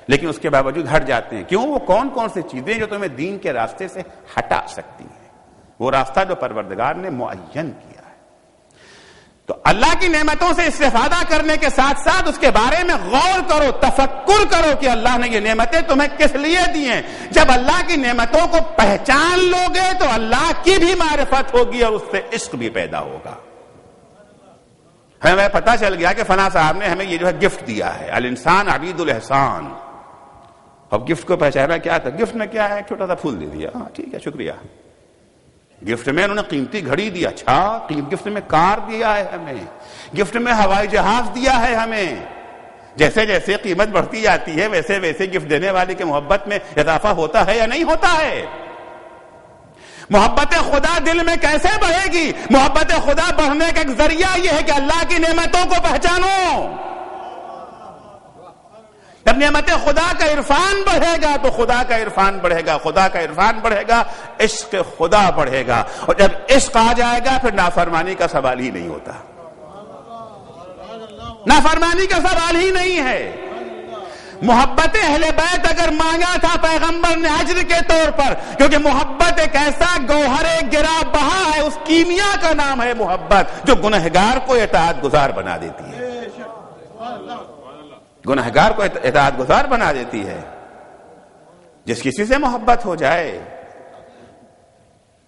لیکن اس کے باوجود ہٹ جاتے ہیں۔ کیوں؟ وہ کون کون سی چیزیں جو تمہیں دین کے راستے سے ہٹا سکتی ہیں، وہ راستہ جو پروردگار نے معین کیا ہے۔ تو اللہ کی نعمتوں سے استفادہ کرنے کے ساتھ ساتھ اس کے بارے میں غور کرو، تفکر کرو کہ اللہ نے یہ نعمتیں تمہیں کس لیے دی ہیں۔ جب اللہ کی نعمتوں کو پہچان لو گے تو اللہ کی بھی معرفت ہوگی اور اس سے عشق بھی پیدا ہوگا۔ ہمیں پتہ چل گیا کہ فلاں صاحب نے ہمیں یہ جو ہے گفٹ دیا ہے، الانسان عبید الاحسان۔ اب گفٹ کو پہچانا کیا تھا؟ گفٹ میں کیا ہے؟ چھوٹا سا پھول دے دیا، ہاں ٹھیک ہے شکریہ۔ گفٹ میں انہوں نے قیمتی گھڑی دی، اچھا گفٹ میں کار دیا ہے ہمیں، گفٹ میں ہوائی جہاز دیا ہے ہمیں۔ جیسے جیسے قیمت بڑھتی جاتی ہے ویسے ویسے گفٹ دینے والے کی محبت میں اضافہ ہوتا ہے یا نہیں ہوتا ہے؟ محبت خدا دل میں کیسے بڑھے گی؟ محبت خدا بڑھنے کا ایک ذریعہ یہ ہے کہ اللہ کی نعمتوں کو پہچانو۔ جب نعمت خدا کا عرفان بڑھے گا تو خدا کا عرفان بڑھے گا، خدا کا عرفان بڑھے گا، عشق خدا بڑھے گا، اور جب عشق آ جائے گا پھر نافرمانی کا سوال ہی نہیں ہوتا، نافرمانی کا سوال ہی نہیں ہے۔ محبت اہل بیت اگر مانگا تھا پیغمبر نے اجر کے طور پر، کیونکہ محبت ایک ایسا گوہر گرا بہا ہے، اس کیمیا کا نام ہے محبت، جو گنہگار کو اطاعت گزار بنا دیتی ہے، گنہگار کو اطاعت گزار بنا دیتی ہے۔ جس کسی سے محبت ہو جائے،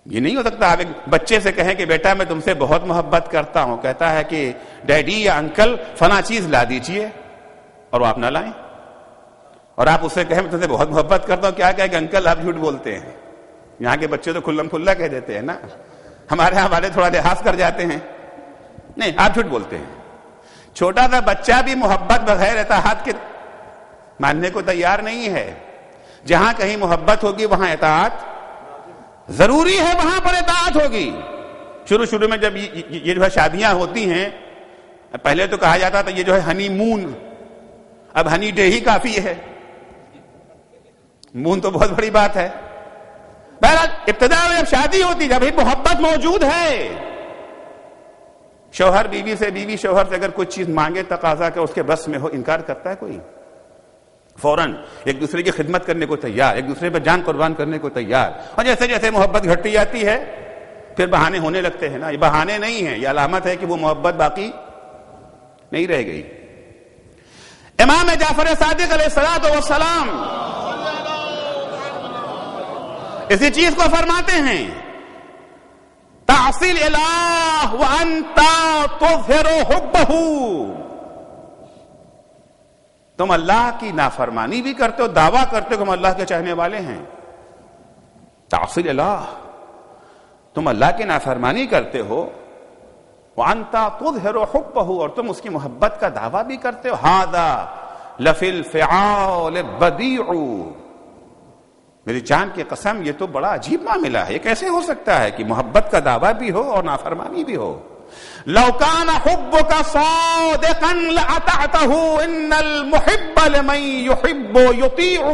یہ نہیں ہو سکتا آپ ایک بچے سے کہیں کہ بیٹا میں تم سے بہت محبت کرتا ہوں، کہتا ہے کہ ڈیڈی یا انکل فلاں چیز لا دیجئے، اور وہ آپ نہ لائیں، اور آپ اسے کہیں میں تم سے بہت محبت کرتا ہوں، کیا کہے کہ انکل آپ جھوٹ بولتے ہیں۔ یہاں کے بچے تو کھلم کھلا کہہ دیتے ہیں نا، ہمارے یہاں والے تھوڑا لحاظ کر جاتے ہیں، نہیں آپ جھوٹ بولتے ہیں۔ چھوٹا سا بچہ بھی محبت بغیر اطاعت کے ماننے کو تیار نہیں ہے۔ جہاں کہیں محبت ہوگی وہاں اطاعت ضروری ہے، وہاں پر اطاعت ہوگی۔ شروع میں جب یہ جو ہے شادیاں ہوتی ہیں، پہلے تو کہا جاتا تھا یہ جو ہے ہنی مون، اب ہنی ڈے ہی کافی ہے، مون تو بہت بڑی بات ہے۔ بہرحال ابتدا میں جب شادی ہوتی، جب ہی محبت موجود ہے، شوہر بیوی سے، بیوی شوہر سے اگر کوئی چیز مانگے تقاضا کہ اس کے بس میں ہو، انکار کرتا ہے کوئی؟ فوراً ایک دوسرے کی خدمت کرنے کو تیار، ایک دوسرے پر جان قربان کرنے کو تیار۔ اور جیسے جیسے محبت گھٹتی جاتی ہے پھر بہانے ہونے لگتے ہیں نا، یہ بہانے نہیں ہیں، یہ علامت ہے کہ وہ محبت باقی نہیں رہ گئی۔ امام جعفر صادق علیہ الصلوۃ والسلام اسی چیز کو فرماتے ہیں، تعصی الالہ وانت تظہر حبہ، تم اللہ کی نافرمانی بھی کرتے ہو، دعویٰ کرتے ہو کہ ہم اللہ کے چاہنے والے ہیں۔ تعصی الالہ، تم اللہ کی نافرمانی کرتے ہو، وانت تظہر حبہ، اور تم اس کی محبت کا دعویٰ بھی کرتے ہو۔ ھذا لفی الفعال بدیع، میری جان کی قسم یہ تو بڑا عجیب معاملہ ہے، یہ کیسے ہو سکتا ہے کہ محبت کا دعویٰ بھی ہو اور نافرمانی بھی ہو؟ لو کان حبک صادقا لأطعتہ ان المحب لمن یحب یطیع،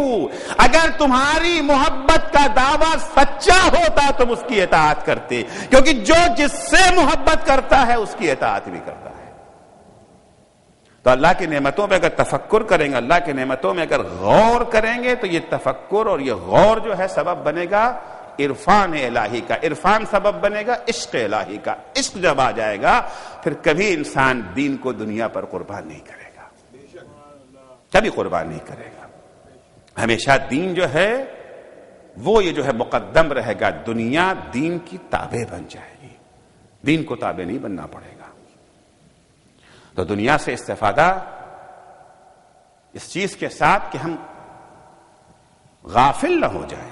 اگر تمہاری محبت کا دعویٰ سچا ہوتا تم اس کی اطاعت کرتے، کیونکہ جو جس سے محبت کرتا ہے اس کی اطاعت بھی کرتا ہے۔ تو اللہ کی نعمتوں پہ اگر تفکر کریں گے، اللہ کی نعمتوں میں اگر غور کریں گے، تو یہ تفکر اور یہ غور جو ہے سبب بنے گا عرفان الہی کا، عرفان سبب بنے گا عشق الہی کا، عشق جب آ جائے گا پھر کبھی انسان دین کو دنیا پر قربان نہیں کرے گا، کبھی قربان نہیں کرے گا. ہمیشہ دین جو ہے وہ یہ جو ہے مقدم رہے گا، دنیا دین کی تابع بن جائے گی، دین کو تابع نہیں بننا پڑے گا. تو دنیا سے استفادہ اس چیز کے ساتھ کہ ہم غافل نہ ہو جائیں.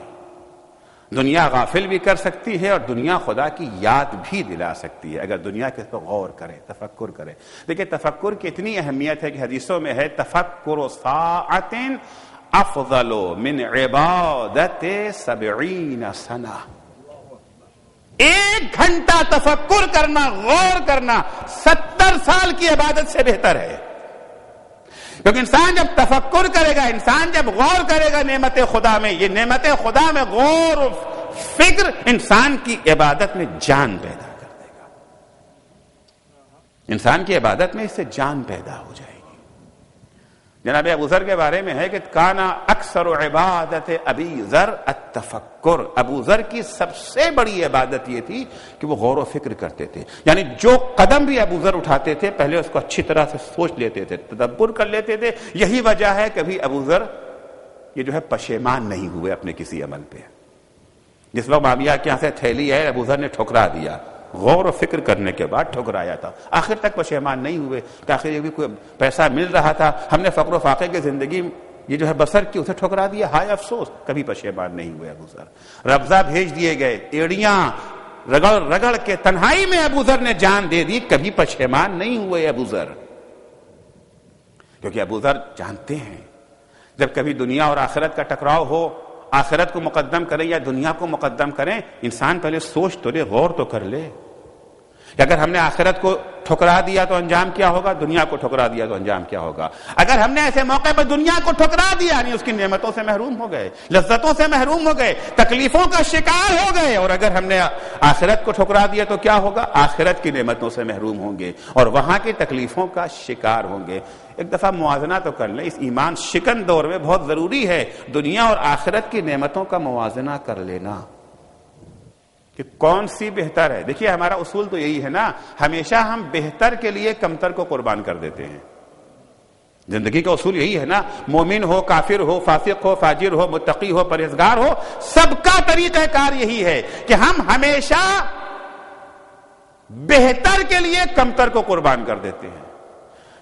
دنیا غافل بھی کر سکتی ہے اور دنیا خدا کی یاد بھی دلا سکتی ہے اگر دنیا کے اس پر غور کرے، تفکر کرے. دیکھیں تفکر کی اتنی اہمیت ہے کہ حدیثوں میں ہے تفکر ساعۃ افضل من عبادت 70 سنہ. 1 گھنٹہ تفکر کرنا، غور کرنا 70 سال کی عبادت سے بہتر ہے. کیونکہ انسان جب تفکر کرے گا، انسان جب غور کرے گا نعمت خدا میں، یہ نعمت خدا میں غور و فکر انسان کی عبادت میں جان پیدا کر دے گا. انسان کی عبادت میں اس سے جان پیدا ہو جائے گی. جناب ابو ذر کے بارے میں ہے کہ کانا اکثر عبادت ابی ذر التفکر. ابو ذر کی سب سے بڑی عبادت یہ تھی کہ وہ غور و فکر کرتے تھے. یعنی جو قدم بھی ابو ذر اٹھاتے تھے پہلے اس کو اچھی طرح سے سوچ لیتے تھے، تدبر کر لیتے تھے. یہی وجہ ہے کبھی ابو ذر یہ جو ہے پشیمان نہیں ہوئے اپنے کسی عمل پہ. جس وقت معاویہ کے یہاں سے تھیلی ہے ابو ذر نے ٹھکرا دیا، غور و فکر کرنے کے بعد ٹھکرایا تھا. آخر تک پشیمان نہیں ہوئے کہ آخر یہ بھی کوئی پیسہ مل رہا تھا، ہم نے فقر و فاقے کی زندگی یہ جو ہے بسر کی، اسے ٹھکرا دیا، ہائے افسوس. کبھی پشیمان نہیں ہوئے ابو ذر. ربضہ بھیج دیے گئے، ایڑیاں رگڑ رگڑ کے تنہائی میں ابو ذر نے جان دے دی، کبھی پشیمان نہیں ہوئے ابو ذر. کیونکہ ابو ذر جانتے ہیں جب کبھی دنیا اور آخرت کا ٹکراؤ ہو، آخرت کو مقدم کریں یا دنیا کو مقدم کریں، انسان پہلے سوچ تو لے، غور تو کر لے کہ اگر ہم نے آخرت کو ٹھکرا دیا تو انجام کیا ہوگا، دنیا کو ٹھکرا دیا تو انجام کیا ہوگا. اگر ہم نے ایسے موقع پر دنیا کو ٹھکرا دیا یعنی اس کی نعمتوں سے محروم ہو گئے، لذتوں سے محروم ہو گئے، تکلیفوں کا شکار ہو گئے. اور اگر ہم نے آخرت کو ٹھکرا دیا تو کیا ہوگا، آخرت کی نعمتوں سے محروم ہوں گے اور وہاں کی تکلیفوں کا شکار ہوں گے. ایک دفعہ موازنہ تو کر لیں، اس ایمان شکن دور میں بہت ضروری ہے دنیا اور آخرت کی نعمتوں کا موازنہ کر لینا کہ کون سی بہتر ہے. دیکھیے ہمارا اصول تو یہی ہے نا، ہمیشہ ہم بہتر کے لیے کمتر کو قربان کر دیتے ہیں. زندگی کا اصول یہی ہے نا، مومن ہو، کافر ہو، فاسق ہو، فاجر ہو، متقی ہو، پرہیزگار ہو، سب کا طریقہ کار یہی ہے کہ ہم ہمیشہ بہتر کے لیے کمتر کو قربان کر دیتے ہیں.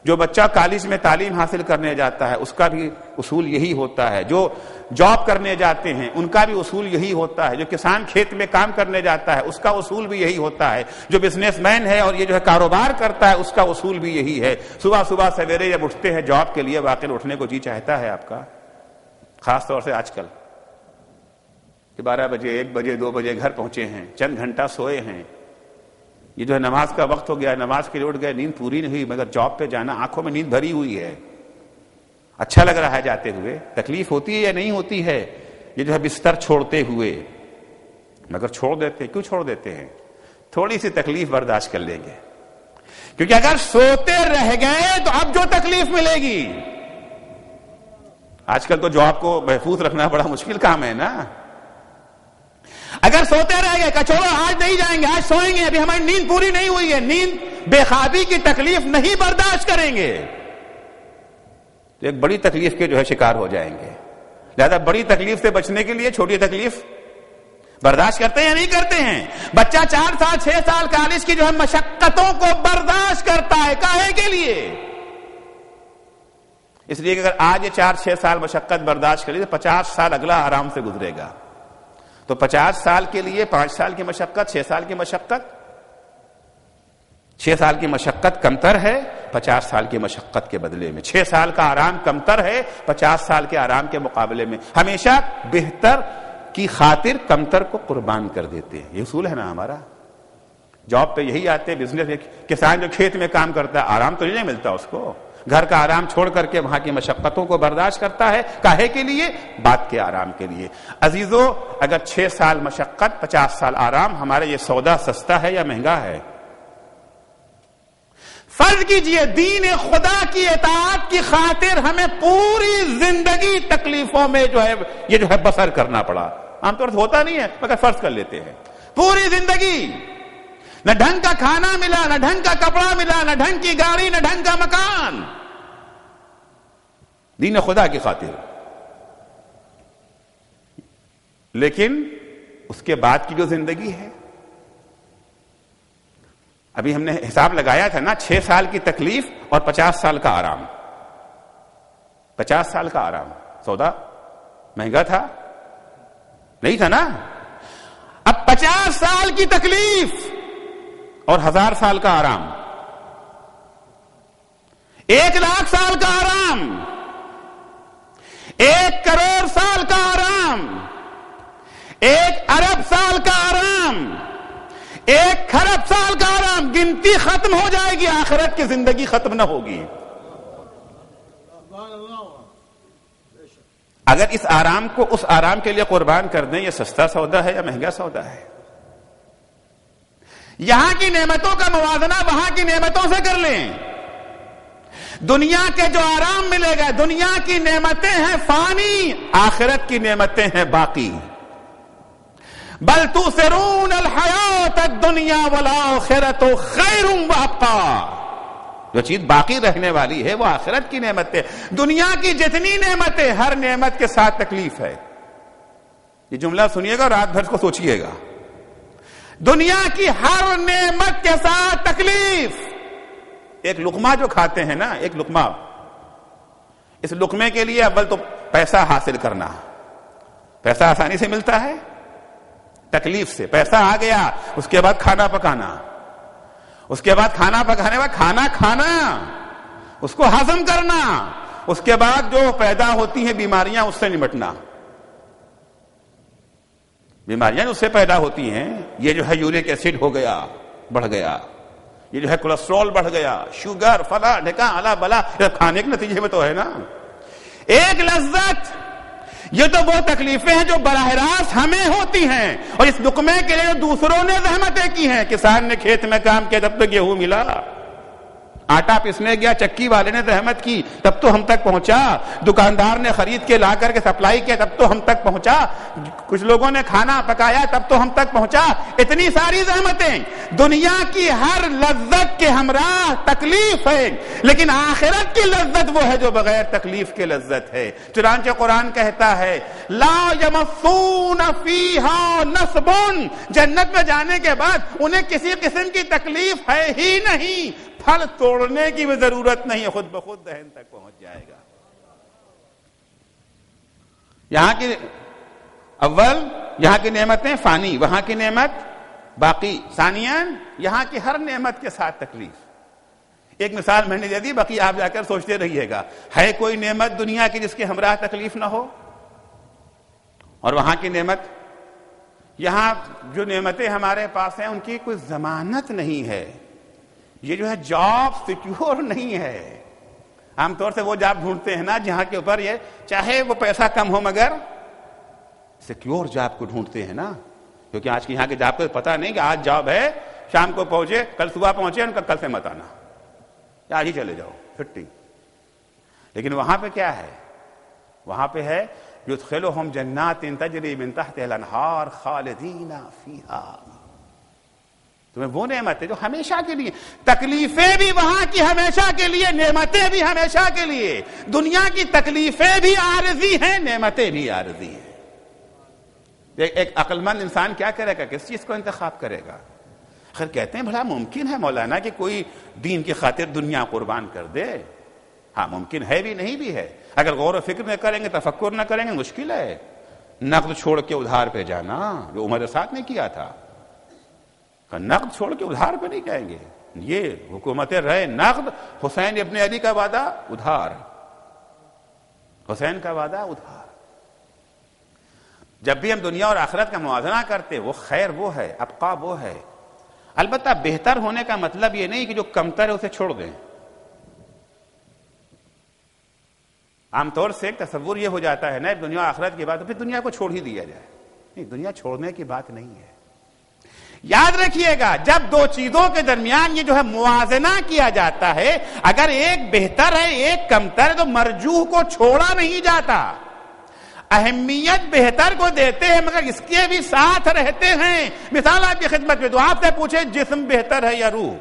جو بچہ کالج میں تعلیم حاصل کرنے جاتا ہے اس کا بھی اصول یہی ہوتا ہے، جو جاب کرنے جاتے ہیں ان کا بھی اصول یہی ہوتا ہے، جو کسان کھیت میں کام کرنے جاتا ہے اس کا اصول بھی یہی ہوتا ہے، جو بزنس مین ہے اور یہ جو ہے کاروبار کرتا ہے اس کا اصول بھی یہی ہے. صبح صبح سویرے جب اٹھتے ہیں جاب کے لیے، واقعی اٹھنے کو جی چاہتا ہے آپ کا، خاص طور سے آج کل کہ 12 بجے 1 بجے 2 بجے گھر پہنچے ہیں، چند گھنٹہ سوئے ہیں، یہ جو ہے نماز کا وقت ہو گیا، نماز کے لیے اٹھ گئے، نیند پوری نہیں ہوئی، مگر جاب پہ جانا، آنکھوں میں نیند بھری ہوئی ہے، اچھا لگ رہا ہے جاتے ہوئے، تکلیف ہوتی ہے یا نہیں ہوتی ہے یہ جو ہے بستر چھوڑتے ہوئے، مگر چھوڑ دیتے. کیوں چھوڑ دیتے ہیں؟ تھوڑی سی تکلیف برداشت کر لیں گے، کیونکہ اگر سوتے رہ گئے تو اب جو تکلیف ملے گی. آج کل تو جاب کو محفوظ رکھنا بڑا مشکل کام ہے نا. اگر سوتے رہ گئے کہ چلو آج نہیں جائیں گے، آج سوئیں گے، ابھی ہماری نیند پوری نہیں ہوئی ہے، نیند بے خوابی کی تکلیف نہیں برداشت کریں گے تو ایک بڑی تکلیف کے جو ہے شکار ہو جائیں گے. لہذا بڑی تکلیف سے بچنے کے لیے چھوٹی تکلیف برداشت کرتے ہیں یا نہیں کرتے ہیں؟ بچہ 4 سال 6 سال کالج کی جو ہے مشقتوں کو برداشت کرتا ہے، کاہے کے لیے؟ اس لیے کہ اگر آج یہ 4-6 سال مشقت برداشت کر لی تو 50 سال اگلا آرام سے گزرے گا. تو 50 سال کے لیے 5 سال کی مشقت، 6 سال کی مشقت، 6 سال کی مشقت کمتر ہے 50 سال کی مشقت کے بدلے میں. 6 سال کا آرام کمتر ہے 50 سال کے آرام کے مقابلے میں. ہمیشہ بہتر کی خاطر کمتر کو قربان کر دیتے ہیں. یہ اصول ہے نا ہمارا. جاب پہ یہی آتے، بزنس، کسان جو کھیت میں کام کرتا ہے آرام تو نہیں ملتا اس کو، گھر کا آرام چھوڑ کر کے وہاں کی مشقتوں کو برداشت کرتا ہے. کاہے کے لیے؟ بات کے آرام کے لیے. عزیزو، اگر 6 سال مشقت 50 سال آرام، ہمارے یہ سودا سستا ہے یا مہنگا ہے؟ فرض کیجئے دین خدا کی اطاعت کی خاطر ہمیں پوری زندگی تکلیفوں میں جو ہے یہ جو ہے بسر کرنا پڑا، عام طور سے ہوتا نہیں ہے مگر فرض کر لیتے ہیں. پوری زندگی نہ ڈھنگ کا کھانا ملا، نہ ڈھنگ کا کپڑا ملا، نہ ڈھنگ کی گاڑی، نہ ڈھنگ کا مکان، دین خدا کی خاطر. لیکن اس کے بعد کی جو زندگی ہے، ابھی ہم نے حساب لگایا تھا نا، 6 سال کی تکلیف اور 50 سال کا آرام. 50 سال کا آرام. سودا مہنگا تھا نہیں تھا نا. اب 50 سال کی تکلیف اور 1000 سال کا آرام. 1,00,000 سال کا آرام، 1 کروڑ سال کا آرام، 1 ارب سال کا آرام، 1 کھرب سال کا آرام. گنتی ختم ہو جائے گی، آخرت کی زندگی ختم نہ ہوگی. اگر اس آرام کو اس آرام کے لیے قربان کر دیں، یہ سستا سودا ہے یا مہنگا سودا ہے؟ یہاں کی نعمتوں کا موازنہ وہاں کی نعمتوں سے کر لیں. دنیا کے جو آرام ملے گا، دنیا کی نعمتیں ہیں فانی، آخرت کی نعمتیں ہیں باقی. بل تؤثرون الحیات الدنیا والآخرۃ خیر وابقیٰ. جو چیز باقی رہنے والی ہے وہ آخرت کی نعمت ہے. دنیا کی جتنی نعمتیں، ہر نعمت کے ساتھ تکلیف ہے. یہ جملہ سنیے گا، رات بھر کو سوچیے گا. دنیا کی ہر نعمت کے ساتھ تکلیف. ایک لقمہ جو کھاتے ہیں نا، ایک لقمہ، اس لقمے کے لیے اول تو پیسہ حاصل کرنا. پیسہ آسانی سے ملتا ہے؟ تکلیف سے. پیسہ آ گیا، اس کے بعد کھانا پکانا، اس کے بعد کھانا پکانے بعد کھانا کھانا، اس کو ہضم کرنا، اس کے بعد جو پیدا ہوتی ہیں بیماریاں اس سے نمٹنا. بیماریاں اس سے پیدا ہوتی ہیں. یہ جو ہے یورک ایسڈ ہو گیا، بڑھ گیا، یہ جو ہے کولیسٹرول بڑھ گیا، شوگر، فلاں ڈھکا الا بلا، یہ کھانے کے نتیجے میں تو ہے نا. ایک لذت. یہ تو وہ تکلیفیں ہیں جو براہ راست ہمیں ہوتی ہیں، اور اس لقمے کے لیے دوسروں نے زحمتیں کی ہیں. کسان نے کھیت میں کام کیا تب تو گیہوں ملا، آٹا پسنے گیا چکی والے نے زحمت کی تب تو ہم تک پہنچا، دکاندار نے خرید کے لا کر کے سپلائی کیا تب تو ہم تک پہنچا، کچھ لوگوں نے کھانا پکایا تب تو ہم تک پہنچا. اتنی ساری زحمتیں. دنیا کی ہر لذت کے ہمراہ تکلیف ہے، لیکن آخرت کی لذت وہ ہے جو بغیر تکلیف کے لذت ہے. چنانچہ قرآن کہتا ہے لا یمسون فیہا نصب. جنت میں جانے کے بعد انہیں کسی قسم کی تکلیف ہے ہی نہیں. پھل توڑنے کی بھی ضرورت نہیں ہے، خود بخود دہن تک پہنچ جائے گا. یہاں کی اول یہاں کی نعمتیں فانی، وہاں کی نعمت باقی. ثانیاً یہاں کی ہر نعمت کے ساتھ تکلیف. ایک مثال میں نے دے دی، باقی آپ جا کر سوچتے رہیے گا. ہے کوئی نعمت دنیا کی جس کے ہمراہ تکلیف نہ ہو؟ اور وہاں کی نعمت، یہاں جو نعمتیں ہمارے پاس ہیں ان کی کوئی ضمانت نہیں ہے. یہ جو ہے جاب سیکیور نہیں ہے. عام طور سے وہ جاب ڈھونڈتے ہیں نا جہاں کے اوپر یہ چاہے وہ پیسہ کم ہو مگر سیکیور جاب کو ڈھونڈتے ہیں نا. کیونکہ آج کی یہاں کے جاب کو پتہ نہیں کہ آج جاب ہے، شام کو پہنچے، کل صبح پہنچے، ان کا کل سے مت آنا، آج ہی چلے جاؤ، چھٹی. لیکن وہاں پہ کیا ہے؟ وہاں پہ ہے یدخلہم جنات تجری من تحتہا الانہار خالدین فیہا. تمہیں وہ نعمت ہے جو ہمیشہ کے لیے. تکلیفیں بھی وہاں کی ہمیشہ کے لیے، نعمتیں بھی ہمیشہ کے لیے. دنیا کی تکلیفیں بھی عارضی ہیں، نعمتیں بھی عارضی ہیں. ایک عقل مند انسان کیا کرے گا؟ کس چیز کو انتخاب کرے گا؟ خیر کہتے ہیں بھلا ممکن ہے مولانا کہ کوئی دین کی خاطر دنیا قربان کر دے. ہاں ممکن ہے بھی، نہیں بھی ہے. اگر غور و فکر نہ کریں گے، تفکر نہ کریں گے، مشکل ہے. نقد چھوڑ کے ادھار پہ جانا جو عمر ساتھ نے کیا تھا. نقد چھوڑ کے ادھار پہ نہیں جائیں گے. یہ حکومت رہے نقد. حسین ابن علی کا وعدہ ادھار، حسین کا وعدہ ادھار. جب بھی ہم دنیا اور آخرت کا موازنہ کرتے وہ خیر وہ ہے، ابقا وہ ہے. البتہ بہتر ہونے کا مطلب یہ نہیں کہ جو کمتر ہے اسے چھوڑ دیں. عام طور سے ایک تصور یہ ہو جاتا ہے نا دنیا اور آخرت کی بات، تو پھر دنیا کو چھوڑ ہی دیا جائے. نہیں، دنیا چھوڑنے کی بات نہیں ہے. یاد رکھیے گا جب دو چیزوں کے درمیان یہ جو ہے موازنہ کیا جاتا ہے، اگر ایک بہتر ہے ایک کمتر ہے تو مرجوح کو چھوڑا نہیں جاتا. اہمیت بہتر کو دیتے ہیں مگر اس کے بھی ساتھ رہتے ہیں. مثال آپ کی خدمت میں، تو آپ سے پوچھے جسم بہتر ہے یا روح؟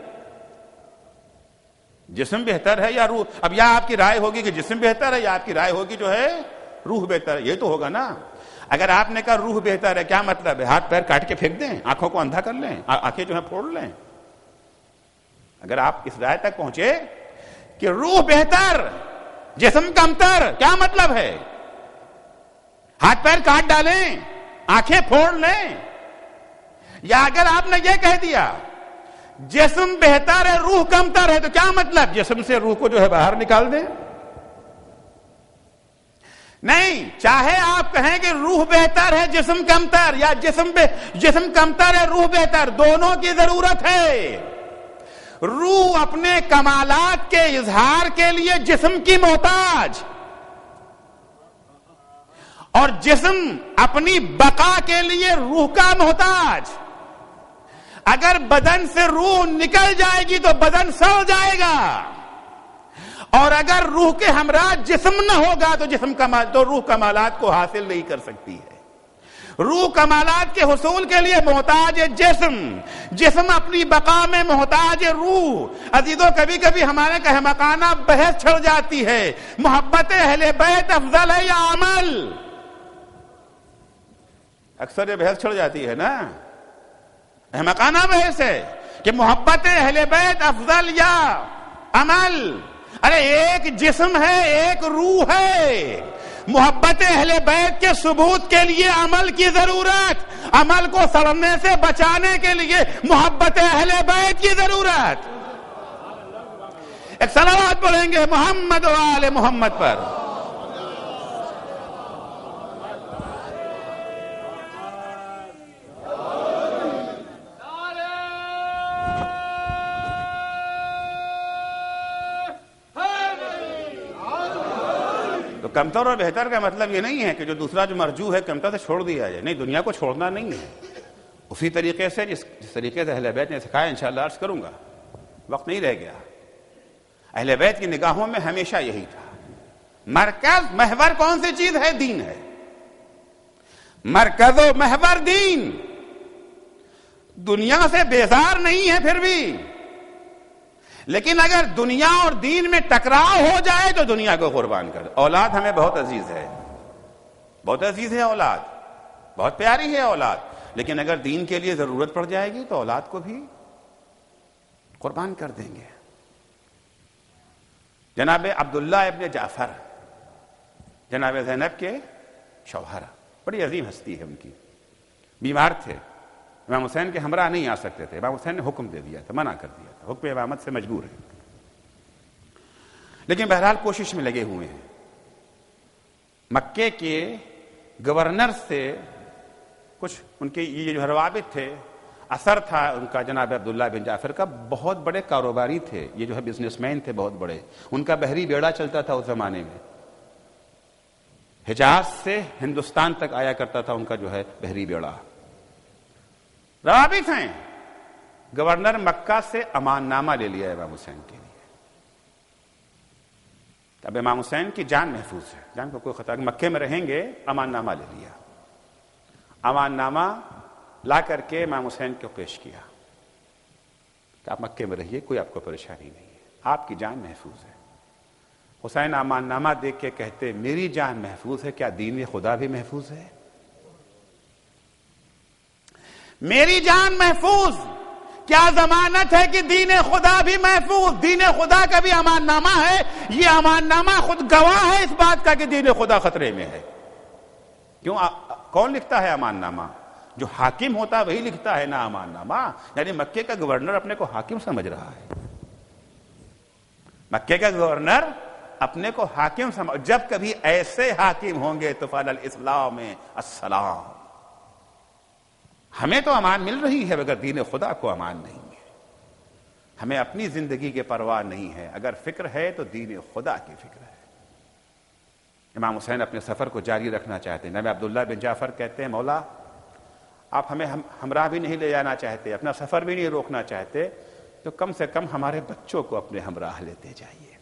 جسم بہتر ہے یا روح؟ اب یا آپ کی رائے ہوگی کہ جسم بہتر ہے، یا آپ کی رائے ہوگی جو ہے روح بہتر ہے. یہ تو ہوگا نا. اگر آپ نے کہا روح بہتر ہے، کیا مطلب ہے؟ ہاتھ پیر کاٹ کے پھینک دیں، آنکھوں کو اندھا کر لیں، آنکھیں جو ہے پھوڑ لیں؟ اگر آپ اس رائے تک پہنچے کہ روح بہتر جسم کمتر، کیا مطلب ہے؟ ہاتھ پیر کاٹ ڈالیں، آنکھیں پھوڑ لیں؟ یا اگر آپ نے یہ کہہ دیا جسم بہتر ہے روح کمتر ہے، تو کیا مطلب؟ جسم سے روح کو جو ہے باہر نکال دیں؟ نہیں، چاہے آپ کہیں کہ روح بہتر ہے جسم کمتر، یا جسم کمتر ہے روح بہتر، دونوں کی ضرورت ہے. روح اپنے کمالات کے اظہار کے لیے جسم کی محتاج، اور جسم اپنی بقا کے لیے روح کا محتاج. اگر بدن سے روح نکل جائے گی تو بدن سڑ جائے گا، اور اگر روح کے ہمراہ جسم نہ ہوگا تو روح کمالات کو حاصل نہیں کر سکتی ہے. روح کمالات کے حصول کے لیے محتاج ہے جسم اپنی بقا میں محتاج ہے روح. عزیزوں، کبھی کبھی ہمارے کہمکانہ بحث چھڑ جاتی ہے، محبت اہل بیت افضل ہے یا عمل؟ اکثر یہ بحث چھڑ جاتی ہے نا، احمقانہ بحث ہے کہ محبت اہل بیت افضل یا عمل. ارے ایک جسم ہے، ایک روح ہے. محبت اہل بیت کے ثبوت کے لیے عمل کی ضرورت، عمل کو سڑنے سے بچانے کے لیے محبت اہل بیت کی ضرورت. ایک صلوات پڑھیں گے محمد و آل محمد پر. کمتر اور بہتر کا مطلب یہ نہیں ہے کہ جو دوسرا جو مرجو ہے کمتر سے چھوڑ دیا جائے. نہیں، دنیا کو چھوڑنا نہیں ہے. اسی طریقے سے جس طریقے سے اہل بیت نے سکھایا، انشاءاللہ عرض کروں گا، وقت نہیں رہ گیا. اہل بیت کی نگاہوں میں ہمیشہ یہی تھا. مرکز محور کون سی چیز ہے؟ دین ہے. مرکز و محور دین. دنیا سے بیزار نہیں ہے پھر بھی، لیکن اگر دنیا اور دین میں ٹکراؤ ہو جائے تو دنیا کو قربان کر. اولاد ہمیں بہت عزیز ہے، بہت عزیز ہے اولاد، بہت پیاری ہے اولاد، لیکن اگر دین کے لیے ضرورت پڑ جائے گی تو اولاد کو بھی قربان کر دیں گے. جناب عبداللہ ابن جعفر، جناب زینب کے شوہر، بڑی عظیم ہستی ہے ان کی، بیمار تھے، امام حسین کے ہمراہ نہیں آ سکتے تھے. امام حسین نے حکم دے دیا تھا، منع کر دیا تھا، حکم امامت سے مجبور ہے، لیکن بہرحال کوشش میں لگے ہوئے ہیں. مکے کے گورنر سے کچھ ان کے یہ جو روابط تھے، اثر تھا ان کا، جناب عبداللہ بن جعفر کا. بہت بڑے کاروباری تھے، یہ جو ہے بزنس مین تھے بہت بڑے. ان کا بحری بیڑا چلتا تھا اس زمانے میں، حجاز سے ہندوستان تک آیا کرتا تھا ان کا جو ہے بحری بیڑا. روابط ہیں. گورنر مکہ سے امان نامہ لے لیا امام حسین کے لیے. اب امام حسین کی جان محفوظ ہے، جان کو کوئی خطرہ، مکے میں رہیں گے، امان نامہ لے لیا. امان نامہ لا کر کے امام حسین کو پیش کیا کہ آپ مکے میں رہیے، کوئی آپ کو پریشانی نہیں ہے، آپ کی جان محفوظ ہے. حسین امان نامہ دیکھ کے کہتے، میری جان محفوظ ہے، کیا دین خدا بھی محفوظ ہے؟ میری جان محفوظ، کیا ضمانت ہے کہ دین خدا بھی محفوظ؟ دین خدا کا بھی امان نامہ ہے. یہ امان نامہ خود گواہ ہے اس بات کا کہ دین خدا خطرے میں ہے. کیوں؟ کون لکھتا ہے امان نامہ؟ جو حاکم ہوتا ہے وہی لکھتا ہے نا امان نامہ. یعنی مکے کا گورنر اپنے کو حاکم سمجھ رہا ہے. مکے کا گورنر اپنے کو حاکم سمجھ. جب کبھی ایسے حاکم ہوں گے تو فعل الاسلام السلام. ہمیں تو امان مل رہی ہے مگر دین خدا کو امان نہیں ہے. ہمیں اپنی زندگی کے پرواہ نہیں ہے، اگر فکر ہے تو دین خدا کی فکر ہے. امام حسین اپنے سفر کو جاری رکھنا چاہتے ہیں. جناب عبداللہ بن جعفر کہتے ہیں، مولا آپ ہمیں ہمراہ بھی نہیں لے جانا چاہتے، اپنا سفر بھی نہیں روکنا چاہتے، تو کم سے کم ہمارے بچوں کو اپنے ہمراہ لیتے جائیے.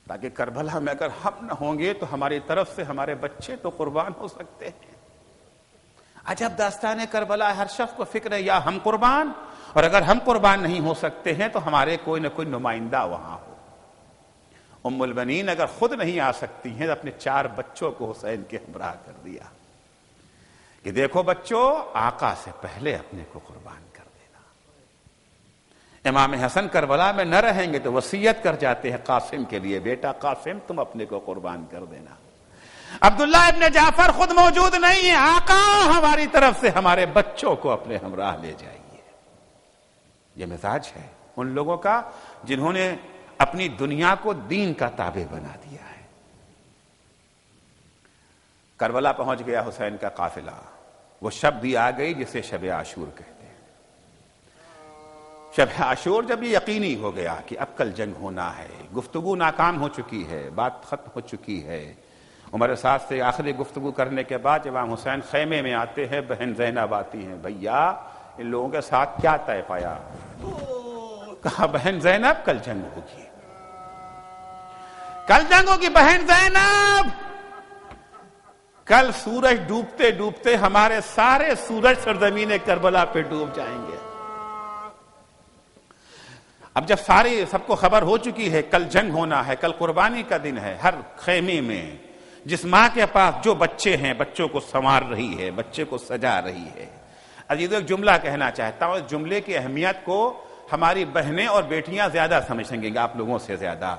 تاکہ کربلا میں اگر ہم نہ ہوں گے تو ہماری طرف سے ہمارے بچے تو قربان ہو سکتے ہیں۔ عجب داستان کربلا، ہر شخص کو فکر ہے یا ہم قربان، اور اگر ہم قربان نہیں ہو سکتے ہیں تو ہمارے کوئی نہ کوئی نمائندہ وہاں ہو۔ ام البنین اگر خود نہیں آ سکتی ہیں تو اپنے 4 بچوں کو حسین کے ہمراہ کر دیا کہ دیکھو بچوں، آقا سے پہلے اپنے کو قربان کر دینا۔ امام حسن کربلا میں نہ رہیں گے تو وصیت کر جاتے ہیں قاسم کے لیے، بیٹا قاسم تم اپنے کو قربان کر دینا۔ عبداللہ ابن جعفر خود موجود نہیں ہے، آقا ہماری طرف سے ہمارے بچوں کو اپنے ہمراہ لے جائیے۔ یہ مزاج ہے ان لوگوں کا جنہوں نے اپنی دنیا کو دین کا تابع بنا دیا ہے۔ کربلا پہنچ گیا حسین کا قافلہ، وہ شب بھی آ گئی جسے شب عاشور کہتے ہیں۔ شب عاشور جب یہ یقینی ہو گیا کہ اب کل جنگ ہونا ہے، گفتگو ناکام ہو چکی ہے، بات ختم ہو چکی ہے، عمر سعد سے آخری گفتگو کرنے کے بعد امام حسین خیمے میں آتے ہیں، بہن زینب آتی ہیں، بھیا ان لوگوں کے ساتھ کیا طے پایا؟ کہا بہن زینب کل جنگ ہوگی، کل جنگ ہوگی بہن زینب، کل سورج ڈوبتے ڈوبتے ہمارے سارے سورج سرزمین کربلا پہ ڈوب جائیں گے۔ اب جب سب کو خبر ہو چکی ہے کل جنگ ہونا ہے، کل قربانی کا دن ہے، ہر خیمے میں جس ماں کے پاس جو بچے ہیں بچوں کو سنوار رہی ہے، بچے کو سجا رہی ہے۔ عزیزو ایک جملہ کہنا چاہتا ہوں، اس جملے کی اہمیت کو ہماری بہنیں اور بیٹیاں زیادہ سمجھیں گے آپ لوگوں سے زیادہ۔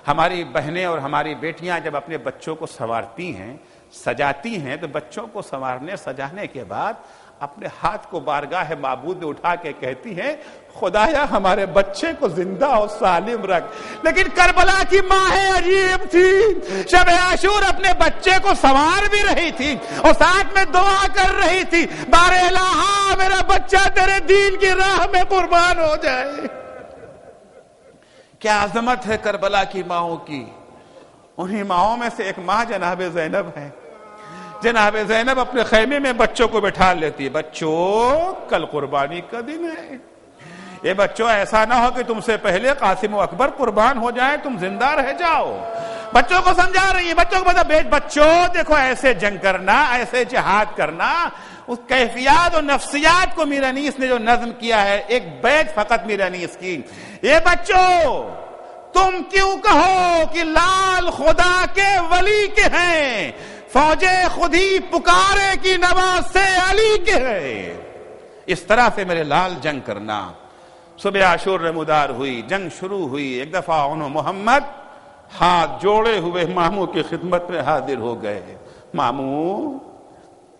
ہماری بہنیں اور ہماری بیٹیاں جب اپنے بچوں کو سنوارتی ہیں، سجاتی ہیں، تو بچوں کو سنوارنے سجانے کے بعد اپنے ہاتھ کو بارگاہ معبود میں اٹھا کے کہتی ہیں خدایا ہمارے بچے کو زندہ اور سالم رکھ۔ لیکن کربلا کی ماہیں عجیب تھی، شب عاشور اپنے بچے کو سنوار بھی رہی تھی اور ساتھ میں دعا کر رہی تھی، بار الہا میرا بچہ تیرے دین کی راہ میں قربان ہو جائے۔ کیا عظمت ہے کربلا کی ماؤں کی۔ انہی ماؤں میں سے ایک ماں جناب زینب ہے۔ جناب زینب اپنے خیمے میں بچوں کو بٹھا لیتی ہے، بچوں کل قربانی کا دن ہے، یہ بچوں ایسا نہ ہو کہ تم سے پہلے قاسم و اکبر قربان ہو جائیں، تم زندہ رہ جاؤ۔ بچوں کو سمجھا رہی ہے، بچوں کو بتا بچوں دیکھو ایسے جنگ کرنا، ایسے جہاد کرنا، اس کیفیات اور نفسیات کو میر انیس نے جو نظم کیا ہے، ایک بیت فقط میر انیس کی، یہ بچوں تم کیوں کہو کہ لال خدا کے ولی کے ہیں، فوج خودی پکارے کی نواز سے علی کے ہے۔ اس طرح سے میرے لال جنگ کرنا۔ صبح عاشور نمودار ہوئی، جنگ شروع ہوئی، ایک دفعہ انہوں محمد ہاتھ جوڑے ہوئے ماموں کی خدمت میں حاضر ہو گئے۔ ماموں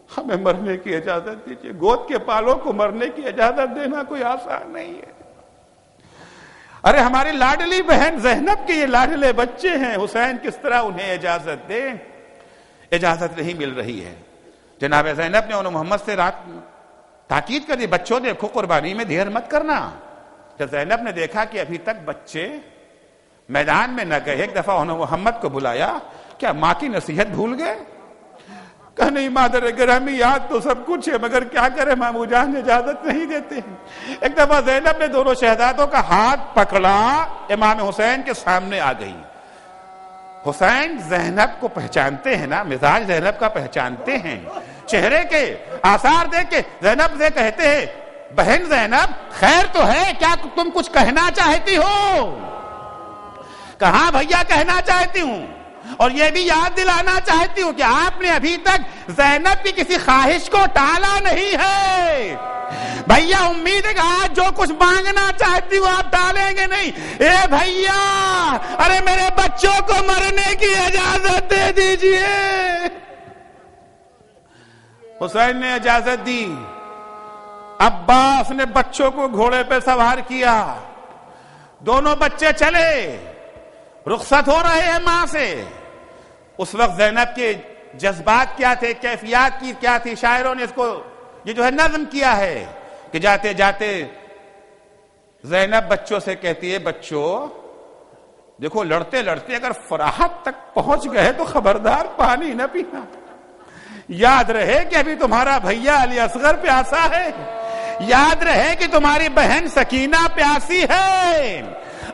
ہمیں مرنے کی اجازت دیجیے، گود کے پالوں کو مرنے کی اجازت دینا کوئی آسان نہیں ہے۔ ارے ہماری لاڈلی بہن زینب کے یہ لاڈلے بچے ہیں، حسین کس طرح انہیں اجازت دے؟ اجازت نہیں مل رہی ہے۔ جناب زینب نے انہوں محمد سے رات تاکید کر دی، بچوں دیکھو قربانی میں دیر مت کرنا۔ جب زینب نے دیکھا کہ ابھی تک بچے میدان میں نہ گئے، ایک دفعہ انہوں محمد کو بلایا، کیا ماں کی نصیحت بھول گئے؟ کہا نہیں مادر گرامی، یاد تو سب کچھ ہے مگر کیا کرے مامو جان اجازت نہیں دیتے ہیں۔ ایک دفعہ زینب نے دونوں شہزادوں کا ہاتھ پکڑا، امام حسین کے سامنے آ گئی۔ حسین زینب کو پہچانتے ہیں نا، مزاج زینب کا پہچانتے ہیں، چہرے کے آثار دیکھ کے زینب سے کہتے ہیں بہن زینب خیر تو ہے، کیا تم کچھ کہنا چاہتی ہو؟ کہاں بھیا کہنا چاہتی ہوں، اور یہ بھی یاد دلانا چاہتی ہوں کہ آپ نے ابھی تک زینب کی کسی خواہش کو ٹالا نہیں ہے۔ بھیا امید ہے کہ آج جو کچھ مانگنا چاہتی ہوں آپ ٹالیں گے نہیں۔ اے بھیا ارے میرے بچوں کو مرنے کی اجازت دے دیجئے۔ حسین نے اجازت دی، عباس نے بچوں کو گھوڑے پہ سوار کیا، دونوں بچے چلے، رخصت ہو رہے ہیں ماں سے۔ اس وقت زینب کے جذبات کیا تھے، کیفیات کی کیا تھی، شاعروں نے اس کو یہ جو ہے نظم کیا ہے کہ جاتے جاتے زینب بچوں سے کہتی ہے بچوں دیکھو لڑتے لڑتے اگر فراحت تک پہنچ گئے تو خبردار پانی نہ پینا، یاد رہے کہ ابھی تمہارا بھیا علی اصغر پیاسا ہے، یاد رہے کہ تمہاری بہن سکینہ پیاسی ہے،